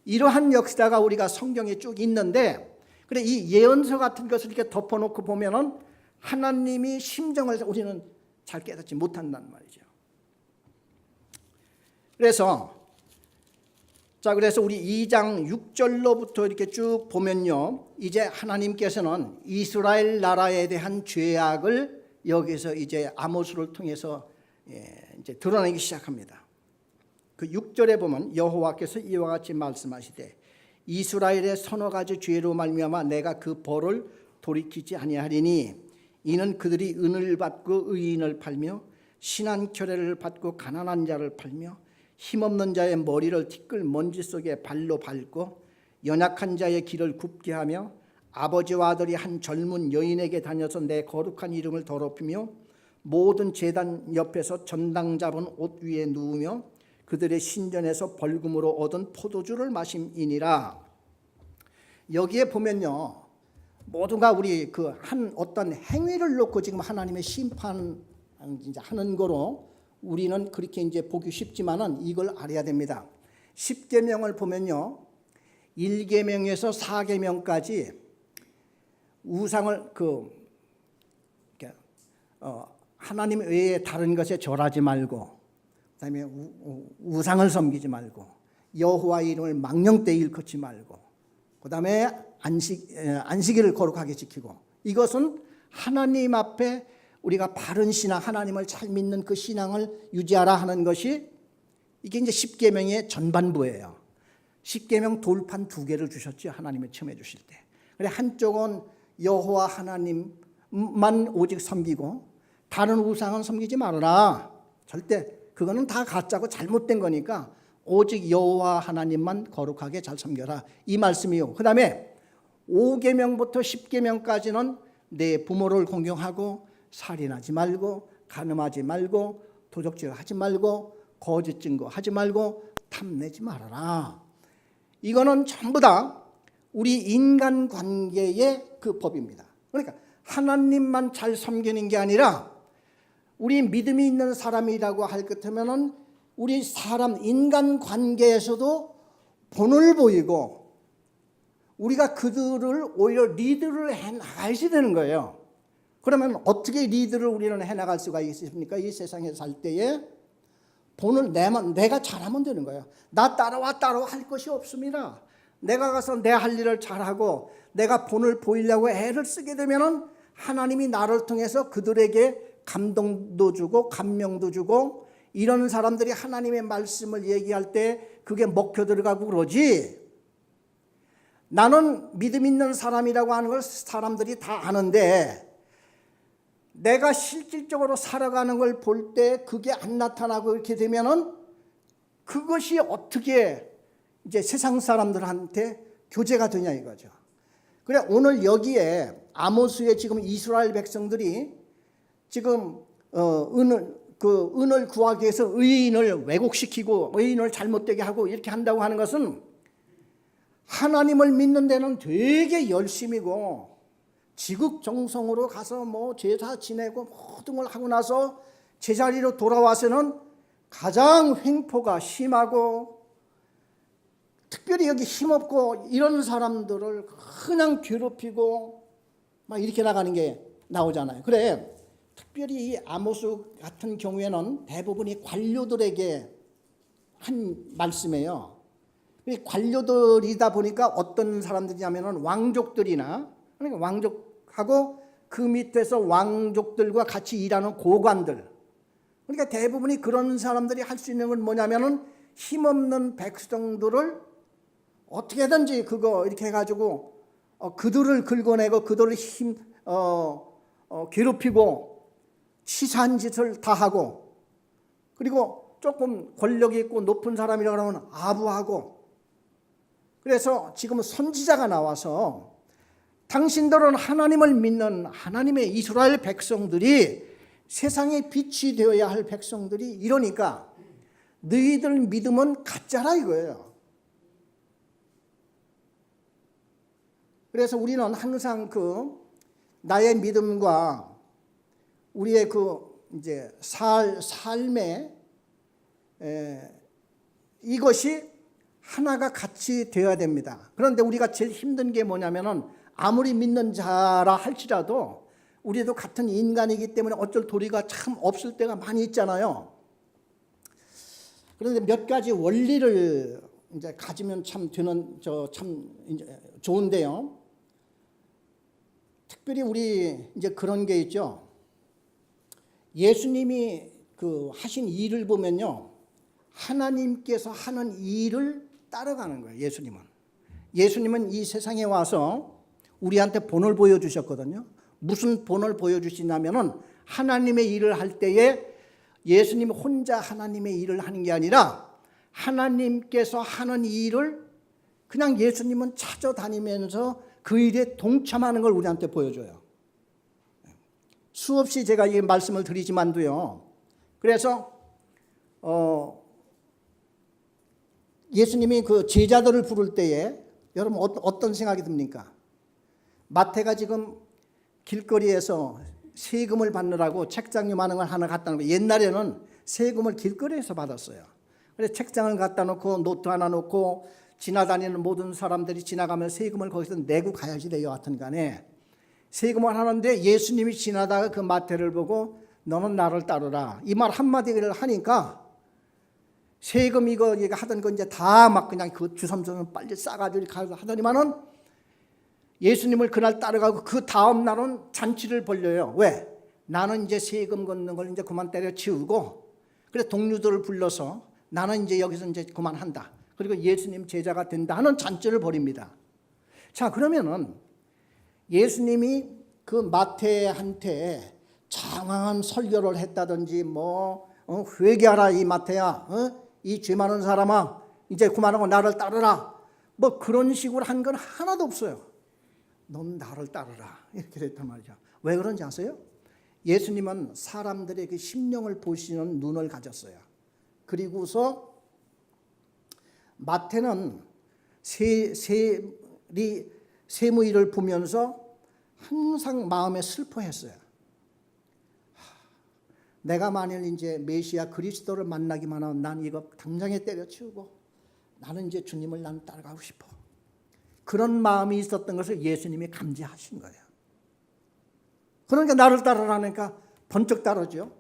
이러한 역사가 우리가 성경에 쭉 있는데, 그래 이 예언서 같은 것을 이렇게 덮어놓고 보면은 하나님이 심정을 우리는 잘 깨닫지 못한다는 말이죠. 그래서 우리 2장 6절로부터 이렇게 쭉 보면요, 이제 하나님께서는 이스라엘 나라에 대한 죄악을 여기서 이제 아모스를 통해서 이제 드러내기 시작합니다. 그 6절에 보면 여호와께서 이와 같이 말씀하시되 이스라엘의 서너 가지 죄로 말미암아 내가 그 벌을 돌이키지 아니하리니 이는 그들이 은을 받고 의인을 팔며 신한 결례를 받고 가난한 자를 팔며 힘없는 자의 머리를 티끌 먼지 속에 발로 밟고 연약한 자의 길을 굽게 하며 아버지와 아들이 한 젊은 여인에게 다녀서 내 거룩한 이름을 더럽히며 모든 제단 옆에서 전당 잡은 옷 위에 누우며 그들의 신전에서 벌금으로 얻은 포도주를 마심이니라. 여기에 보면요, 모두가 우리 그 한 어떤 행위를 놓고 지금 하나님의 심판 하는 거로 우리는 그렇게 이제 보기 쉽지만은 이걸 알아야 됩니다. 10계명을 보면요, 1계명에서 4계명까지 우상을 하나님 외에 다른 것에 절하지 말고, 그다음에 우상을 섬기지 말고, 여호와 이름을 망령되이 일컫지 말고, 그다음에 안식일을 거룩하게 지키고, 이것은 하나님 앞에 우리가 바른 신앙, 하나님을 잘 믿는 그 신앙을 유지하라 하는 것이 이게 이제 10계명의 전반부예요. 10계명 돌판 2개를 주셨죠. 하나님이 처음에 주실 때. 그래 한쪽은 여호와 하나님만 오직 섬기고 다른 우상은 섬기지 말아라. 절대 그거는 다 가짜고 잘못된 거니까 오직 여호와 하나님만 거룩하게 잘 섬겨라. 이 말씀이요. 그다음에 5계명부터 10계명까지는 내 부모를 공경하고 살인하지 말고 간음하지 말고 도적질하지 말고 거짓 증거하지 말고 탐내지 말아라. 이거는 전부 다 우리 인간관계의 그 법입니다. 그러니까 하나님만 잘 섬기는 게 아니라 우리 믿음이 있는 사람이라고 할 것 같으면은 우리 사람 인간관계에서도 본을 보이고 우리가 그들을 오히려 리드를 해나가야 되는 거예요. 그러면 어떻게 리드를 우리는 해나갈 수가 있습니까? 이 세상에 살 때에 본을 내가 잘하면 되는 거예요. 나 따라와 할 것이 없습니다. 내가 가서 내 할 일을 잘하고 내가 본을 보이려고 애를 쓰게 되면은 하나님이 나를 통해서 그들에게 감동도 주고 감명도 주고, 이런 사람들이 하나님의 말씀을 얘기할 때 그게 먹혀 들어가고 그러지. 나는 믿음 있는 사람이라고 하는 걸 사람들이 다 아는데 내가 실질적으로 살아가는 걸 볼 때 그게 안 나타나고 이렇게 되면은 그것이 어떻게 이제 세상 사람들한테 교제가 되냐 이거죠. 그래 오늘 여기에 아모스의 지금 이스라엘 백성들이 지금 은을 구하기 위해서 의인을 왜곡시키고 의인을 잘못되게 하고 이렇게 한다고 하는 것은 하나님을 믿는 데는 되게 열심이고 지극정성으로 가서 뭐 제사 지내고 모든 걸 하고 나서 제자리로 돌아와서는 가장 횡포가 심하고 특별히 여기 힘없고 이런 사람들을 그냥 괴롭히고 막 이렇게 나가는 게 나오잖아요. 그래 특별히 이 아모스 같은 경우에는 대부분이 관료들에게 한 말씀이에요. 관료들이다 보니까 어떤 사람들이냐면은 왕족들이나, 그러니까 왕족하고 그 밑에서 왕족들과 같이 일하는 고관들, 그러니까 대부분이 그런 사람들이 할 수 있는 건 뭐냐면은 힘없는 백성들을 어떻게든지 그거 이렇게 해가지고 그들을 긁어내고 그들을 괴롭히고 치사한 짓을 다 하고, 그리고 조금 권력이 있고 높은 사람이라 그러면 아부하고 그래서 지금 선지자가 나와서 당신들은 하나님을 믿는 하나님의 이스라엘 백성들이 세상의 빛이 되어야 할 백성들이 이러니까 너희들 믿음은 가짜라 이거예요. 그래서 우리는 항상 나의 믿음과 우리의 이제 삶의 이것이 하나가 같이 되어야 됩니다. 그런데 우리가 제일 힘든 게 뭐냐면은 아무리 믿는 자라 할지라도 우리도 같은 인간이기 때문에 어쩔 도리가 참 없을 때가 많이 있잖아요. 그런데 몇 가지 원리를 이제 가지면 참 좋은데요. 특별히 우리 이제 그런 게 있죠. 예수님이 하신 일을 보면요, 하나님께서 하는 일을 따라가는 거예요. 예수님은 이 세상에 와서 우리한테 본을 보여주셨거든요. 무슨 본을 보여주시냐면은 하나님의 일을 할 때에 예수님 혼자 하나님의 일을 하는 게 아니라 하나님께서 하는 일을 그냥 예수님은 찾아다니면서 그 일에 동참하는 걸 우리한테 보여줘요. 수없이 제가 이 말씀을 드리지만도요. 그래서 예수님이 제자들을 부를 때에 여러분 어떤 생각이 듭니까? 마태가 지금 길거리에서 세금을 받느라고 책장 요만한 걸 하나 갖다 놓고, 옛날에는 세금을 길거리에서 받았어요. 그래서 책장을 갖다 놓고 노트 하나 놓고 지나다니는 모든 사람들이 지나가면 세금을 거기서 내고 가야지 돼요. 하여튼 간에 세금을 하는데 예수님이 지나다가 그 마태를 보고 너는 나를 따르라 이 말 한마디를 하니까 세금 이거 하던 거 이제 다 막 그냥 주섬주섬 빨리 싸가지고 하더니만은 예수님을 그날 따라가고 그 다음 날은 잔치를 벌려요. 왜? 나는 이제 세금 걷는 걸 이제 그만 때려치우고, 그래 동료들을 불러서 나는 이제 여기서 이제 그만한다. 그리고 예수님 제자가 된다 하는 잔치를 벌입니다. 자, 그러면은 예수님이 그 마태한테 장황한 설교를 했다든지 회개하라 이 마태야, 이 죄 많은 사람아 이제 그만하고 나를 따르라 그런 식으로 한 건 하나도 없어요. 넌 나를 따르라 이렇게 됐단 말이죠. 왜 그런지 아세요? 예수님은 사람들의 그 심령을 보시는 눈을 가졌어요. 그리고서 마태는 세무일을 보면서 항상 마음에 슬퍼했어요. 내가 만일 이제 메시아 그리스도를 만나기만 하면 난 이거 당장에 때려치우고 나는 이제 주님을 난 따라가고 싶어. 그런 마음이 있었던 것을 예수님이 감지하신 거예요. 그러니까 나를 따르라니까 번쩍 따르죠.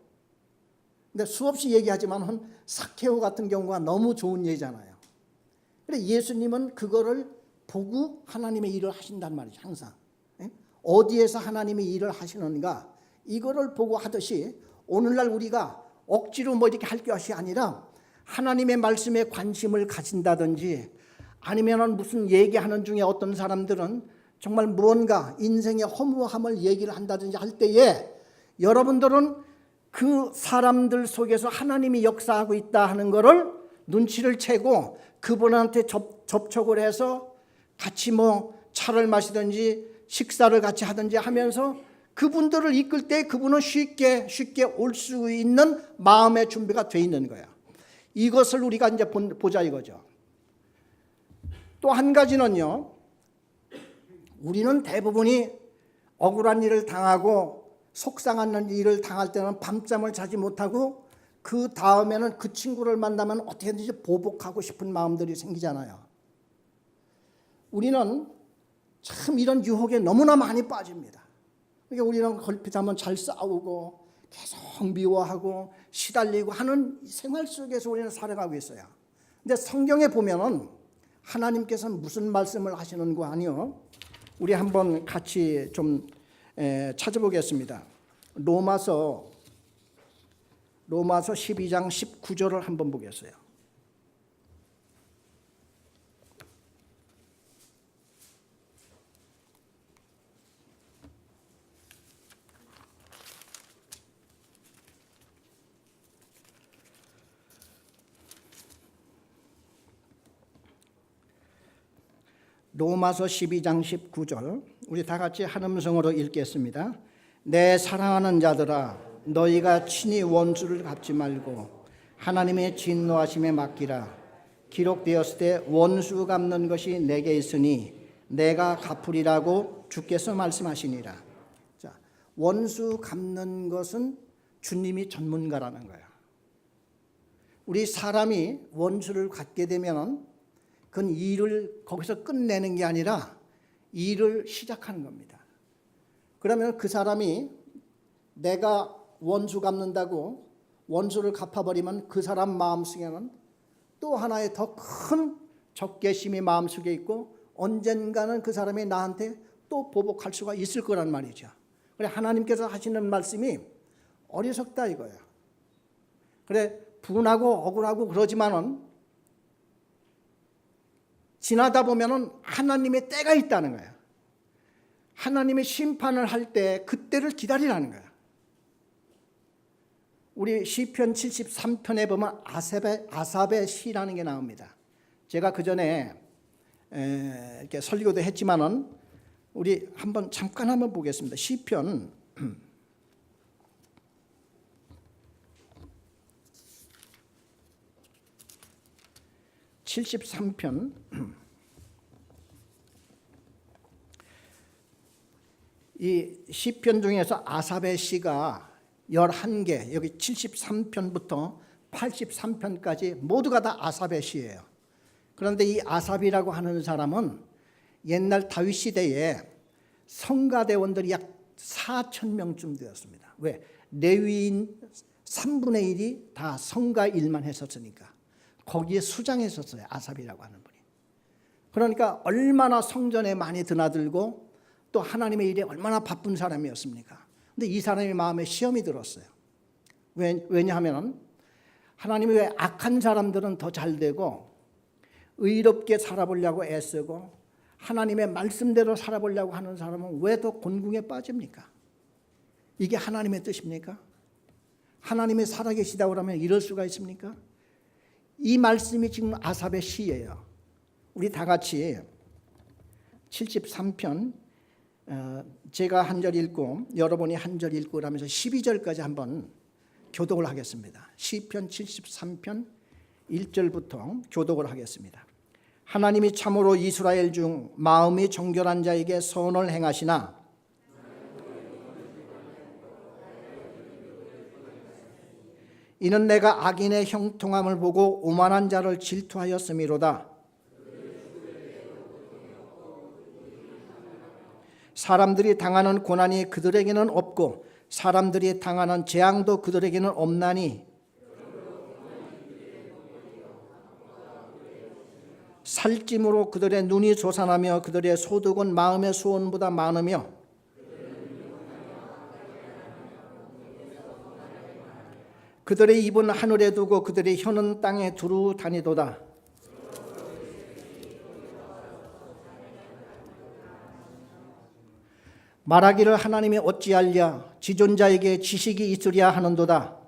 근데 수없이 얘기하지만 삭케오 같은 경우가 너무 좋은 예잖아요. 그래 예수님은 그거를 보고 하나님의 일을 하신단 말이죠. 항상 어디에서 하나님의 일을 하시는가 이거를 보고 하듯이 오늘날 우리가 억지로 이렇게 할 것이 아니라 하나님의 말씀에 관심을 가진다든지 아니면은 무슨 얘기하는 중에 어떤 사람들은 정말 무언가 인생의 허무함을 얘기를 한다든지 할 때에 여러분들은 그 사람들 속에서 하나님이 역사하고 있다 하는 것을 눈치를 채고 그분한테 접촉을 해서 같이 차를 마시든지 식사를 같이 하든지 하면서 그분들을 이끌 때 그분은 쉽게 올 수 있는 마음의 준비가 돼 있는 거예요. 이것을 우리가 이제 보자 이거죠. 또 한 가지는요. 우리는 대부분이 억울한 일을 당하고 속상한 일을 당할 때는 밤잠을 자지 못하고 그 다음에는 그 친구를 만나면 어떻게든지 보복하고 싶은 마음들이 생기잖아요. 우리는 참 이런 유혹에 너무나 많이 빠집니다. 그러니까 우리는 걸핏하면 잘 싸우고 계속 미워하고 시달리고 하는 생활 속에서 우리는 살아가고 있어요. 근데 성경에 보면은 하나님께서는 무슨 말씀을 하시는 거 아니요? 우리 한번 같이 좀 찾아보겠습니다. 로마서 12장 19절을 한번 보겠어요. 로마서 12장 19절 우리 다 같이 한 음성으로 읽겠습니다. 내 사랑하는 자들아 너희가 친히 원수를 갚지 말고 하나님의 진노하심에 맡기라. 기록되었을 때 원수 갚는 것이 내게 있으니 내가 갚으리라고 주께서 말씀하시니라. 자, 원수 갚는 것은 주님이 전문가라는 거예요. 우리 사람이 원수를 갖게 되면 그건 일을 거기서 끝내는 게 아니라 일을 시작하는 겁니다. 그러면 그 사람이 내가 원수 갚는다고 원수를 갚아버리면 그 사람 마음속에는 또 하나의 더 큰 적개심이 마음속에 있고 언젠가는 그 사람이 나한테 또 보복할 수가 있을 거란 말이죠. 그래 하나님께서 하시는 말씀이 어리석다 이거예요. 그래 분하고 억울하고 그러지만은 지나다 보면은 하나님의 때가 있다는 거예요. 하나님의 심판을 할 때 그때를 기다리라는 거예요. 우리 시편 73편에 보면 아삽의 시라는 게 나옵니다. 제가 그 전에 이렇게 설교도 했지만은 우리 잠깐 한번 보겠습니다. 시편 73편 이 시편 중에서 아삽의 시가 11개, 여기 73편부터 83편까지 모두가 다 아삽의 시예요. 그런데 이 아삽이라고 하는 사람은 옛날 다윗 시대에 성가대원들이 약 4,000명쯤 되었습니다. 왜? 레위인 3분의 1이 다 성가 일만 했었으니까 거기에 수장했었어요. 아삽이라고 하는 분이. 그러니까 얼마나 성전에 많이 드나들고 또 하나님의 일에 얼마나 바쁜 사람이었습니까? 근데 이 사람의 마음에 시험이 들었어요. 왜냐하면 하나님이 왜 악한 사람들은 더 잘 되고 의롭게 살아보려고 애쓰고 하나님의 말씀대로 살아보려고 하는 사람은 왜 더 곤궁에 빠집니까? 이게 하나님의 뜻입니까? 하나님이 살아계시다고 하면 이럴 수가 있습니까? 이 말씀이 지금 아삽의 시예요. 우리 다 같이 73편 제가 한 절 읽고 여러분이 한 절 읽고 그러면서 12절까지 한번 교독을 하겠습니다. 시편 73편 1절부터 교독을 하겠습니다. 하나님이 참으로 이스라엘 중 마음이 정결한 자에게 선을 행하시나 이는 내가 악인의 형통함을 보고 오만한 자를 질투하였음이로다. 사람들이 당하는 고난이 그들에게는 없고 사람들이 당하는 재앙도 그들에게는 없나니 살찜으로 그들의 눈이 솟아나며 그들의 소득은 마음의 소원보다 많으며 그들의 입은 하늘에 두고 그들의 혀는 땅에 두루 다니도다. 말하기를 하나님이 어찌하랴 지존자에게 지식이 있으랴 하는도다.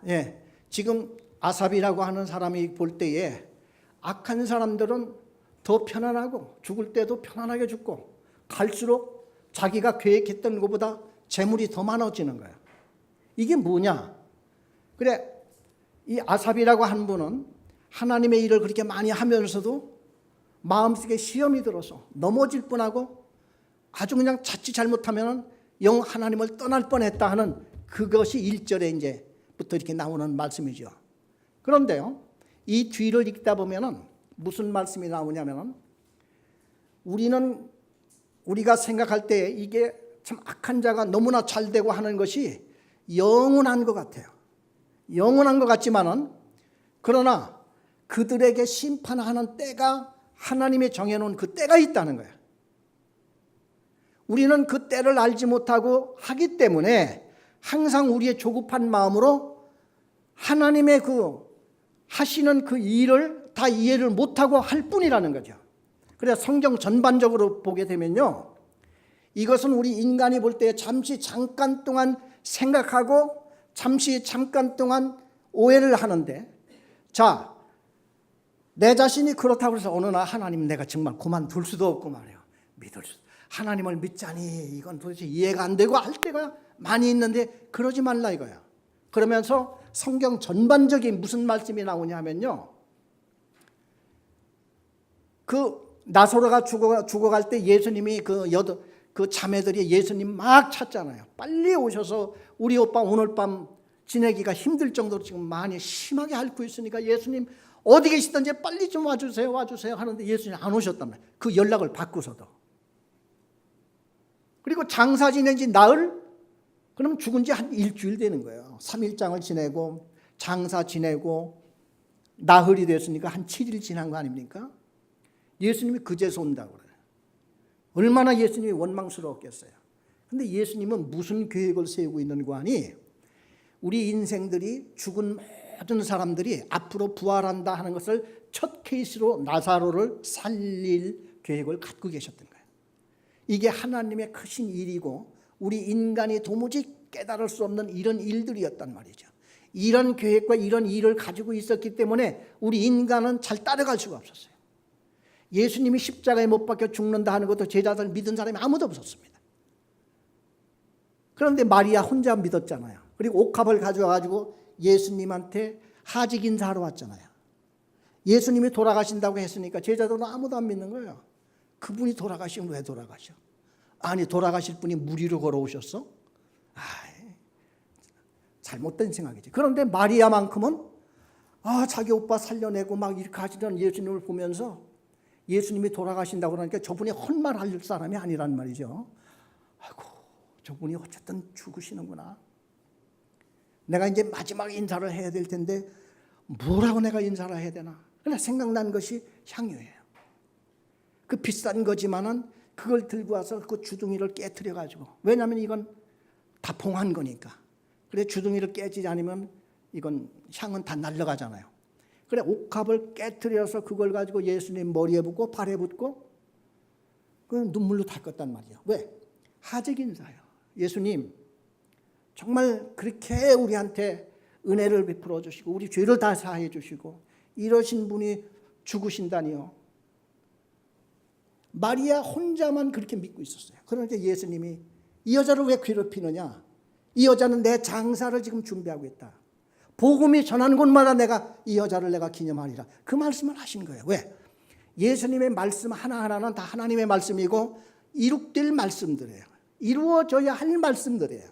예, 지금 아삽이라고 하는 사람이 볼 때에 악한 사람들은 더 편안하고 죽을 때도 편안하게 죽고 갈수록 자기가 계획했던 것보다 재물이 더 많아지는 거야. 이게 뭐냐? 그래, 이 아삽이라고 한 분은 하나님의 일을 그렇게 많이 하면서도 마음속에 시험이 들어서 넘어질 뻔하고 아주 그냥 자칫 잘못하면 영 하나님을 떠날 뻔했다 하는 그것이 1절에 이제부터 이렇게 나오는 말씀이죠. 그런데요, 이 뒤를 읽다 보면은 무슨 말씀이 나오냐면은 우리가 생각할 때 이게 참 악한 자가 너무나 잘 되고 하는 것이 영원한 것 같아요. 영원한 것 같지만은 그러나 그들에게 심판하는 때가 하나님이 정해놓은 그 때가 있다는 거예요. 우리는 그 때를 알지 못하고 하기 때문에 항상 우리의 조급한 마음으로 하나님의 그 하시는 그 일을 다 이해를 못하고 할 뿐이라는 거죠. 그래서 성경 전반적으로 보게 되면요, 이것은 우리 인간이 볼 때 잠시 잠깐 동안 생각하고 잠시 잠깐 동안 오해를 하는데, 자, 내 자신이 그렇다고 해서 어느 날 하나님 내가 정말 그만둘 수도 없고 말이에요. 믿을 수, 하나님을 믿자니 이건 도대체 이해가 안 되고 할 때가 많이 있는데 그러지 말라 이거야. 그러면서 성경 전반적인 무슨 말씀이 나오냐 하면요, 그 나사로가 죽어갈 때 예수님이 그 자매들이 예수님 막 찾잖아요. 빨리 오셔서 우리 오빠 오늘 밤 지내기가 힘들 정도로 지금 많이 심하게 앓고 있으니까 예수님 어디 계시든지 빨리 좀 와주세요 하는데 예수님 안 오셨단 말이에요. 그 연락을 받고서도. 그리고 장사 지낸 지 나흘? 그럼 죽은 지 한 일주일 되는 거예요. 3일장을 지내고 장사 지내고 나흘이 됐으니까 한 7일 지난 거 아닙니까? 예수님이 그제서 온다고 그래요. 얼마나 예수님이 원망스러웠겠어요. 근데 예수님은 무슨 계획을 세우고 있는 거 아니? 우리 인생들이 죽은 모든 사람들이 앞으로 부활한다 하는 것을 첫 케이스로 나사로를 살릴 계획을 갖고 계셨던 거예요. 이게 하나님의 크신 일이고 우리 인간이 도무지 깨달을 수 없는 이런 일들이었단 말이죠. 이런 계획과 이런 일을 가지고 있었기 때문에 우리 인간은 잘 따라갈 수가 없었어요. 예수님이 십자가에 못 박혀 죽는다 하는 것도 제자들 믿은 사람이 아무도 없었습니다. 그런데 마리아 혼자 믿었잖아요. 그리고 옥합을 가져와가지고 예수님한테 하직 인사하러 왔잖아요. 예수님이 돌아가신다고 했으니까 제자들은 아무도 안 믿는 거예요. 그분이 돌아가시면 왜 돌아가셔? 아니 돌아가실 분이 무리로 걸어오셨어? 잘못된 생각이지. 그런데 마리아만큼은 자기 오빠 살려내고 막 이렇게 하시던 예수님을 보면서 예수님이 돌아가신다고 그러니까 저분이 헛말할 사람이 아니란 말이죠. 아이고 저분이 어쨌든 죽으시는구나. 내가 이제 마지막 인사를 해야 될 텐데 뭐라고 내가 인사를 해야 되나. 그냥 생각난 것이 향유예요. 그 비싼 거지만은 그걸 들고 와서 그 주둥이를 깨트려 가지고, 왜냐하면 이건 다 봉한 거니까. 그래 주둥이를 깨지지 않으면 이건 향은 다 날아가잖아요. 그래 옥합을 깨트려서 그걸 가지고 예수님 머리에 붓고 발에 붓고 그 눈물로 닦았단 말이에요. 왜? 하직 인사예요. 예수님 정말 그렇게 우리한테 은혜를 베풀어 주시고 우리 죄를 다 사해 주시고 이러신 분이 죽으신다니요. 마리아 혼자만 그렇게 믿고 있었어요. 그러니까 예수님이 이 여자를 왜 괴롭히느냐? 이 여자는 내 장사를 지금 준비하고 있다. 복음이 전하는 곳마다 내가 이 여자를 내가 기념하리라. 그 말씀을 하신 거예요. 왜? 예수님의 말씀 하나하나는 다 하나님의 말씀이고 이룩될 말씀들이에요. 이루어져야 할 말씀들이에요.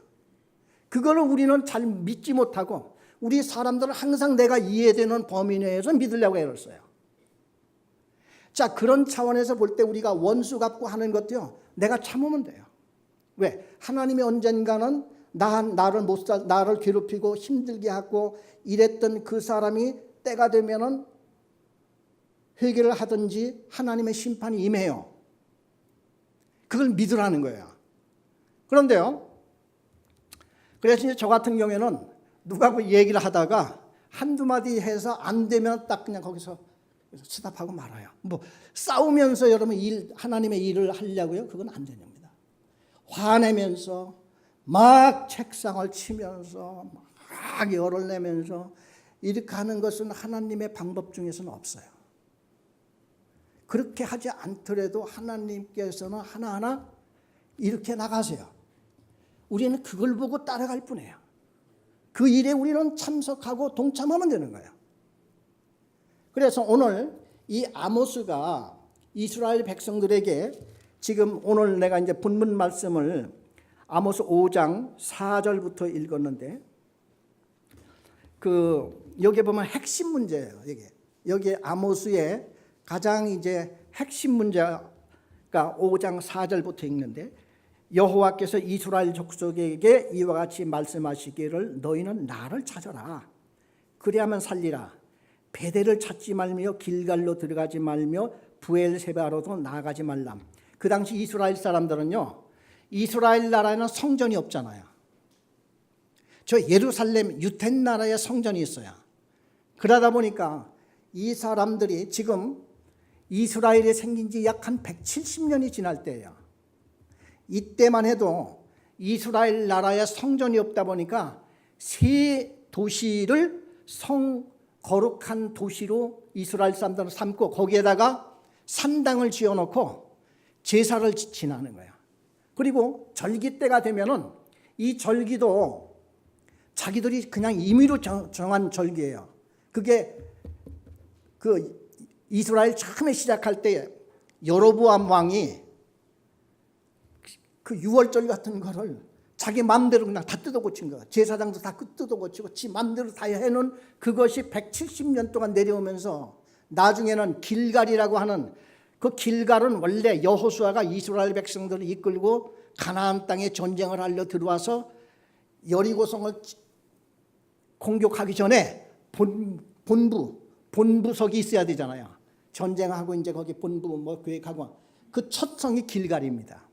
그거를 우리는 잘 믿지 못하고 우리 사람들은 항상 내가 이해되는 범위 내에서 믿으려고 애를 써요. 자, 그런 차원에서 볼 때 우리가 원수 갚고 하는 것도요, 내가 참으면 돼요. 왜? 하나님이 언젠가는 나를 괴롭히고 힘들게 하고 이랬던 그 사람이 때가 되면은 회개를 하든지 하나님의 심판이 임해요. 그걸 믿으라는 거예요. 그런데요, 그래서 이제 저 같은 경우에는 누가 그 얘기를 하다가 한두 마디 해서 안 되면 딱 그냥 거기서 스탑하고 말아요. 뭐 싸우면서 여러분 하나님의 일을 하려고요? 그건 안 되는 겁니다. 화내면서 막 책상을 치면서 막 열을 내면서 이렇게 하는 것은 하나님의 방법 중에서는 없어요. 그렇게 하지 않더라도 하나님께서는 하나하나 이렇게 나가세요. 우리는 그걸 보고 따라갈 뿐이에요. 그 일에 우리는 참석하고 동참하면 되는 거예요. 그래서 오늘 이 아모스가 이스라엘 백성들에게 지금 오늘 내가 이제 본문 말씀을 아모스 5장 4절부터 읽었는데 여기 보면 핵심 문제예요. 여기 아모스의 가장 이제 핵심 문제가 5장 4절부터 읽는데 여호와께서 이스라엘 족속에게 이와 같이 말씀하시기를 너희는 나를 찾아라. 그리하면 살리라. 베델을 찾지 말며 길갈로 들어가지 말며 부엘세바로도 나아가지 말라. 그 당시 이스라엘 사람들은요, 이스라엘 나라에는 성전이 없잖아요. 저 예루살렘 유대 나라에 성전이 있어요. 그러다 보니까 이 사람들이 지금 이스라엘이 생긴 지 약 한 170년이 지날 때예요. 이때만 해도 이스라엘 나라에 성전이 없다 보니까 세 도시를 거룩한 도시로 이스라엘 사람들은 삼고 거기에다가 산당을 지어놓고 제사를 지내는 거야. 그리고 절기 때가 되면은 이 절기도 자기들이 그냥 임의로 정한 절기예요. 그게 그 이스라엘 처음에 시작할 때 여로보암 왕이 그 유월절 같은 거를 자기 마음대로 그냥 다 뜯어고친 거야. 제사장도 다 뜯어고치고 지 마음대로 다 해놓은 그것이 170년 동안 내려오면서 나중에는 길갈이라고 하는 그 길갈은 원래 여호수아가 이스라엘 백성들을 이끌고 가나안 땅에 전쟁을 하려 들어와서 여리고성을 공격하기 전에 본부석이 있어야 되잖아요. 전쟁하고 이제 거기 본부 뭐 계획하고 그 첫 성이 길갈입니다.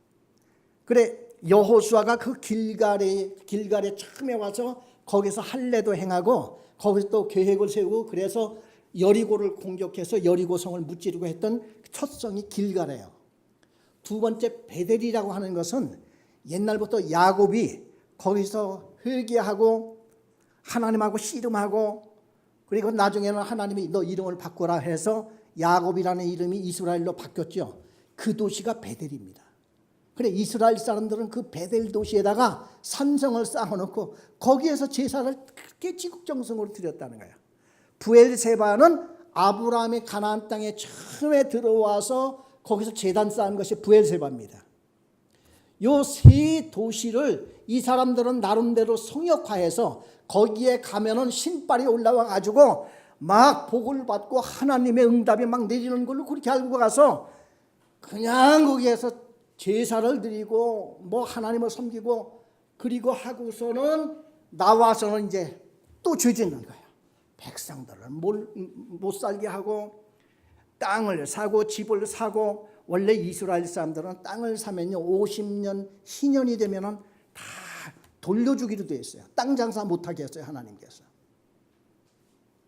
그래 여호수아가 그 길갈에 처음에 와서 거기서 할례도 행하고 거기서 또 계획을 세우고 그래서 여리고를 공격해서 여리고성을 무찌르고 했던 첫 성이 길갈이에요. 두 번째 베델이라고 하는 것은 옛날부터 야곱이 거기서 회개하고 하나님하고 씨름하고 그리고 나중에는 하나님이 너 이름을 바꾸라 해서 야곱이라는 이름이 이스라엘로 바뀌었죠. 그 도시가 베델입니다. 그래 이스라엘 사람들은 그 베델 도시에다가 산성을 쌓아놓고 거기에서 제사를 그렇게 지극정성으로 드렸다는 거예요. 브엘세바는 아브라함이 가나안 땅에 처음에 들어와서 거기서 제단 쌓은 것이 브엘세바입니다. 요 세 도시를 이 사람들은 나름대로 성역화해서 거기에 가면은 신발이 올라와 가지고 막 복을 받고 하나님의 응답이 막 내리는 걸로 그렇게 알고 가서 그냥 거기에서 제사를 드리고 뭐 하나님을 섬기고 그리고 하고서는 나와서는 이제 또 죄짓는 거예요. 백성들을 못 살게 하고 땅을 사고 집을 사고 원래 이스라엘 사람들은 땅을 사면요 50년 희년이 되면은 다 돌려주기로 돼 있어요. 땅 장사 못하게 했어요 하나님께서.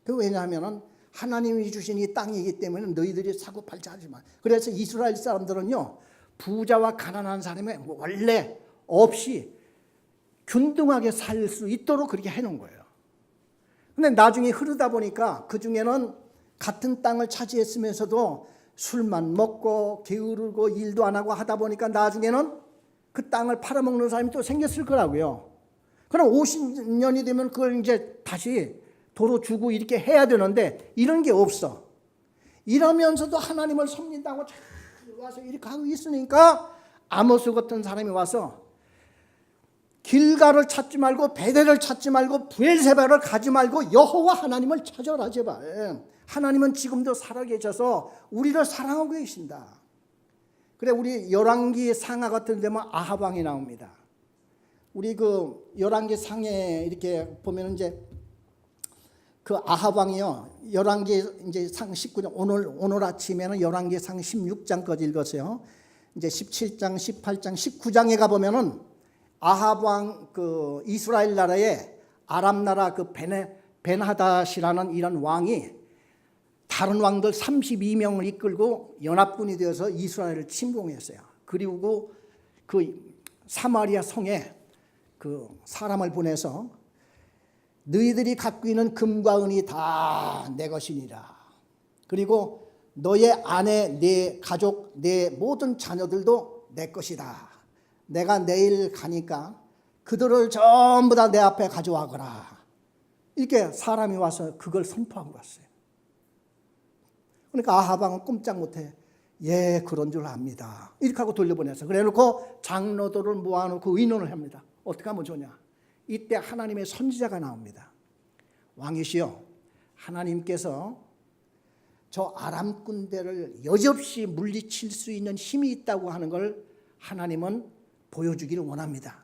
그 왜냐하면은 하나님이 주신 이 땅이기 때문에 너희들이 사고 팔자 하지 마. 그래서 이스라엘 사람들은요 부자와 가난한 사람이 원래 없이 균등하게 살 수 있도록 그렇게 해놓은 거예요. 근데 나중에 흐르다 보니까 그 중에는 같은 땅을 차지했으면서도 술만 먹고 게으르고 일도 안 하고 하다 보니까 나중에는 그 땅을 팔아먹는 사람이 또 생겼을 거라고요. 그럼 50년이 되면 그걸 이제 다시 도로 주고 이렇게 해야 되는데 이런 게 없어. 이러면서도 하나님을 섬긴다고 와서 이렇게 하고 있으니까 아모스 같은 사람이 와서 길갈을 찾지 말고 베델을 찾지 말고 브엘세바를 가지 말고 여호와 하나님을 찾아라 제발. 하나님은 지금도 살아계셔서 우리를 사랑하고 계신다. 그래 우리 열왕기 상하 같은 데면 아합 왕이 나옵니다. 우리 그 열왕기 상에 이렇게 보면 이제 그 아합 왕이요 열왕기 이제 상 19장 오늘 아침에는 열왕기 상 16장까지 읽었어요. 이제 17장, 18장, 19장에 가 보면은 아합 왕 그 이스라엘 나라의 아람 나라 그 벤하닷이라는 이런 왕이 다른 왕들 32명을 이끌고 연합군이 되어서 이스라엘을 침공했어요. 그리고 그 사마리아 성에 그 사람을 보내서 너희들이 갖고 있는 금과 은이 다 내 것이니라. 그리고 너의 아내, 내 가족, 내 모든 자녀들도 내 것이다. 내가 내일 가니까 그들을 전부 다 내 앞에 가져와거라. 이렇게 사람이 와서 그걸 선포하고 갔어요. 그러니까 아합 왕은 꼼짝 못해. 예, 그런 줄 압니다. 이렇게 하고 돌려보내서 그래놓고 장로들을 모아놓고 의논을 합니다. 어떻게 하면 좋냐. 이때 하나님의 선지자가 나옵니다. 왕이시여, 하나님께서 저 아람 군대를 여지없이 물리칠 수 있는 힘이 있다고 하는 걸 하나님은 보여주기를 원합니다.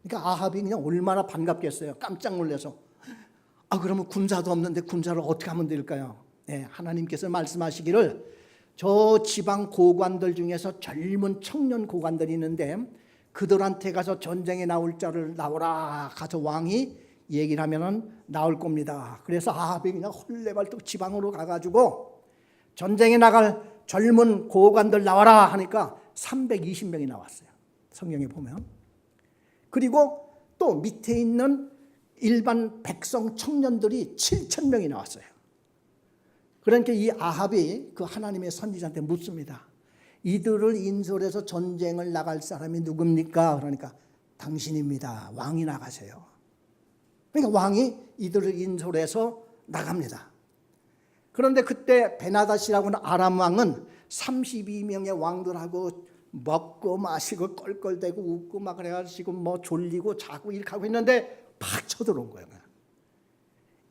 그러니까 아합이 그냥 얼마나 반갑겠어요. 깜짝 놀라서 그러면 군사도 없는데 군사를 어떻게 하면 될까요? 네, 하나님께서 말씀하시기를 저 지방 고관들 중에서 젊은 청년 고관들이 있는데 그들한테 가서 전쟁에 나올 자를 나오라. 가서 왕이 얘기를 하면은 나올 겁니다. 그래서 아합이 그냥 헐레벌떡 지방으로 가가지고 전쟁에 나갈 젊은 고관들 나와라 하니까 320명이 나왔어요. 성경에 보면. 그리고 또 밑에 있는 일반 백성 청년들이 7,000명이 나왔어요. 그러니까 이 아합이 그 하나님의 선지자한테 묻습니다. 이들을 인솔해서 전쟁을 나갈 사람이 누굽니까? 그러니까 당신입니다. 왕이 나가세요. 그러니까 왕이 이들을 인솔해서 나갑니다. 그런데 그때 베나닷이라고 하는 아람 왕은 32명의 왕들하고 먹고 마시고 껄껄대고 웃고 막 그래가지고 뭐 졸리고 자고 이렇게 하고 있는데 팍 쳐들어온 거예요.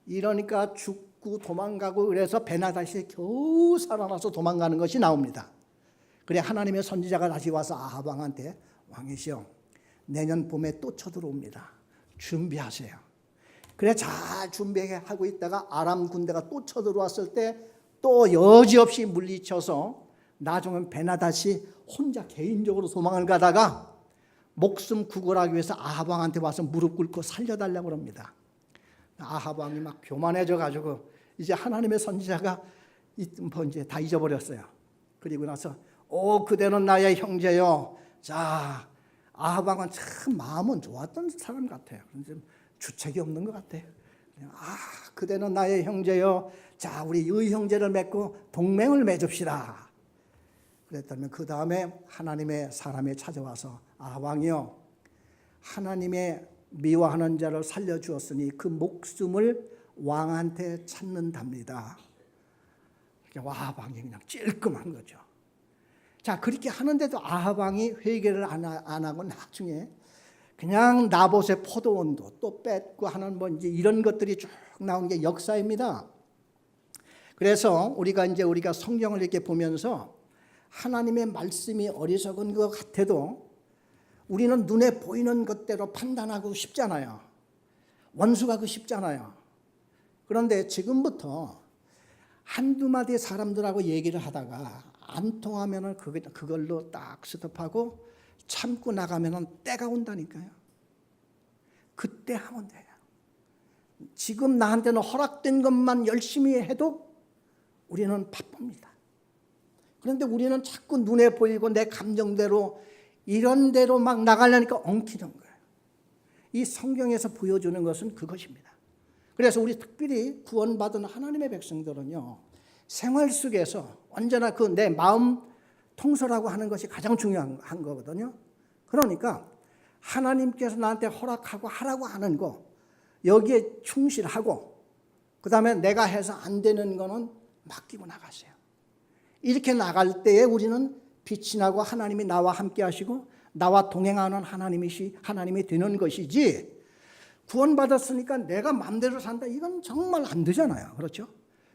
이러니까 죽고 도망가고 그래서 베나닷이 겨우 살아나서 도망가는 것이 나옵니다. 그래 하나님의 선지자가 다시 와서 아합 왕한테 왕이시여 내년 봄에 또 쳐들어옵니다. 준비하세요. 그래 잘 준비하고 있다가 아람 군대가 또 쳐들어왔을 때 또 여지없이 물리쳐서 나중엔 베나닷이 혼자 개인적으로 도망을 가다가 목숨 구걸하기 위해서 아합 왕한테 와서 무릎 꿇고 살려달라고 합니다. 아합 왕이 막 교만해져 가지고 이제 하나님의 선지자가 이제 다 잊어버렸어요. 그리고 나서 그대는 나의 형제요. 자, 아합 왕은 참 마음은 좋았던 사람 같아요. 좀 주책이 없는 것 같아요. 그대는 나의 형제요. 자, 우리 의형제를 맺고 동맹을 맺읍시다. 그랬더니 그 다음에 하나님의 사람이 찾아와서 왕이요 하나님의 미워하는 자를 살려주었으니 그 목숨을 왕한테 찾는답니다. 아합 왕이 그냥 찔끔한 거죠. 자 그렇게 하는데도 아합 왕이 회개를 안 하고 나중에 그냥 나봇의 포도원도 또 뺏고 하는 뭐 이제 이런 것들이 쭉 나오는 게 역사입니다. 그래서 우리가 성경을 이렇게 보면서 하나님의 말씀이 어리석은 것 같아도 우리는 눈에 보이는 것대로 판단하고 싶잖아요. 원수가 쉽잖아요. 그런데 지금부터 한두 마디 사람들하고 얘기를 하다가 안 통하면 그걸로 딱 스톱하고 참고 나가면 때가 온다니까요. 그때 하면 돼요. 지금 나한테는 허락된 것만 열심히 해도 우리는 바쁩니다. 그런데 우리는 자꾸 눈에 보이고 내 감정대로 이런 대로 막 나가려니까 엉키는 거예요. 이 성경에서 보여주는 것은 그것입니다. 그래서 우리 특별히 구원받은 하나님의 백성들은요. 생활 속에서 언제나 그 내 마음 통솔하고 하는 것이 가장 중요한 거거든요. 그러니까 하나님께서 나한테 허락하고 하라고 하는 거 여기에 충실하고 그 다음에 내가 해서 안 되는 거는 맡기고 나가세요. 이렇게 나갈 때에 우리는 빛이 나고 하나님이 나와 함께 하시고 나와 동행하는 하나님이 되는 것이지 구원받았으니까 내가 마음대로 산다 이건 정말 안 되잖아요. 그렇죠?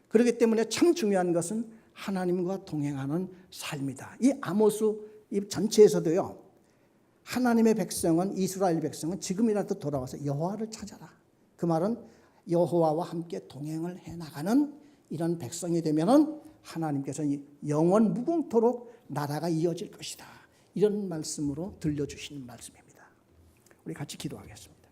그렇기 때문에 참 중요한 것은 하나님과 동행하는 삶이다. 이 아모스 이 전체에서도요. 하나님의 백성은 이스라엘 백성은 지금이라도 돌아와서 여호와를 찾아라. 그 말은 여호와와 함께 동행을 해나가는 이런 백성이 되면은 하나님께서 영원 무궁토록 나라가 이어질 것이다. 이런 말씀으로 들려주시는 말씀입니다. 우리 같이 기도하겠습니다.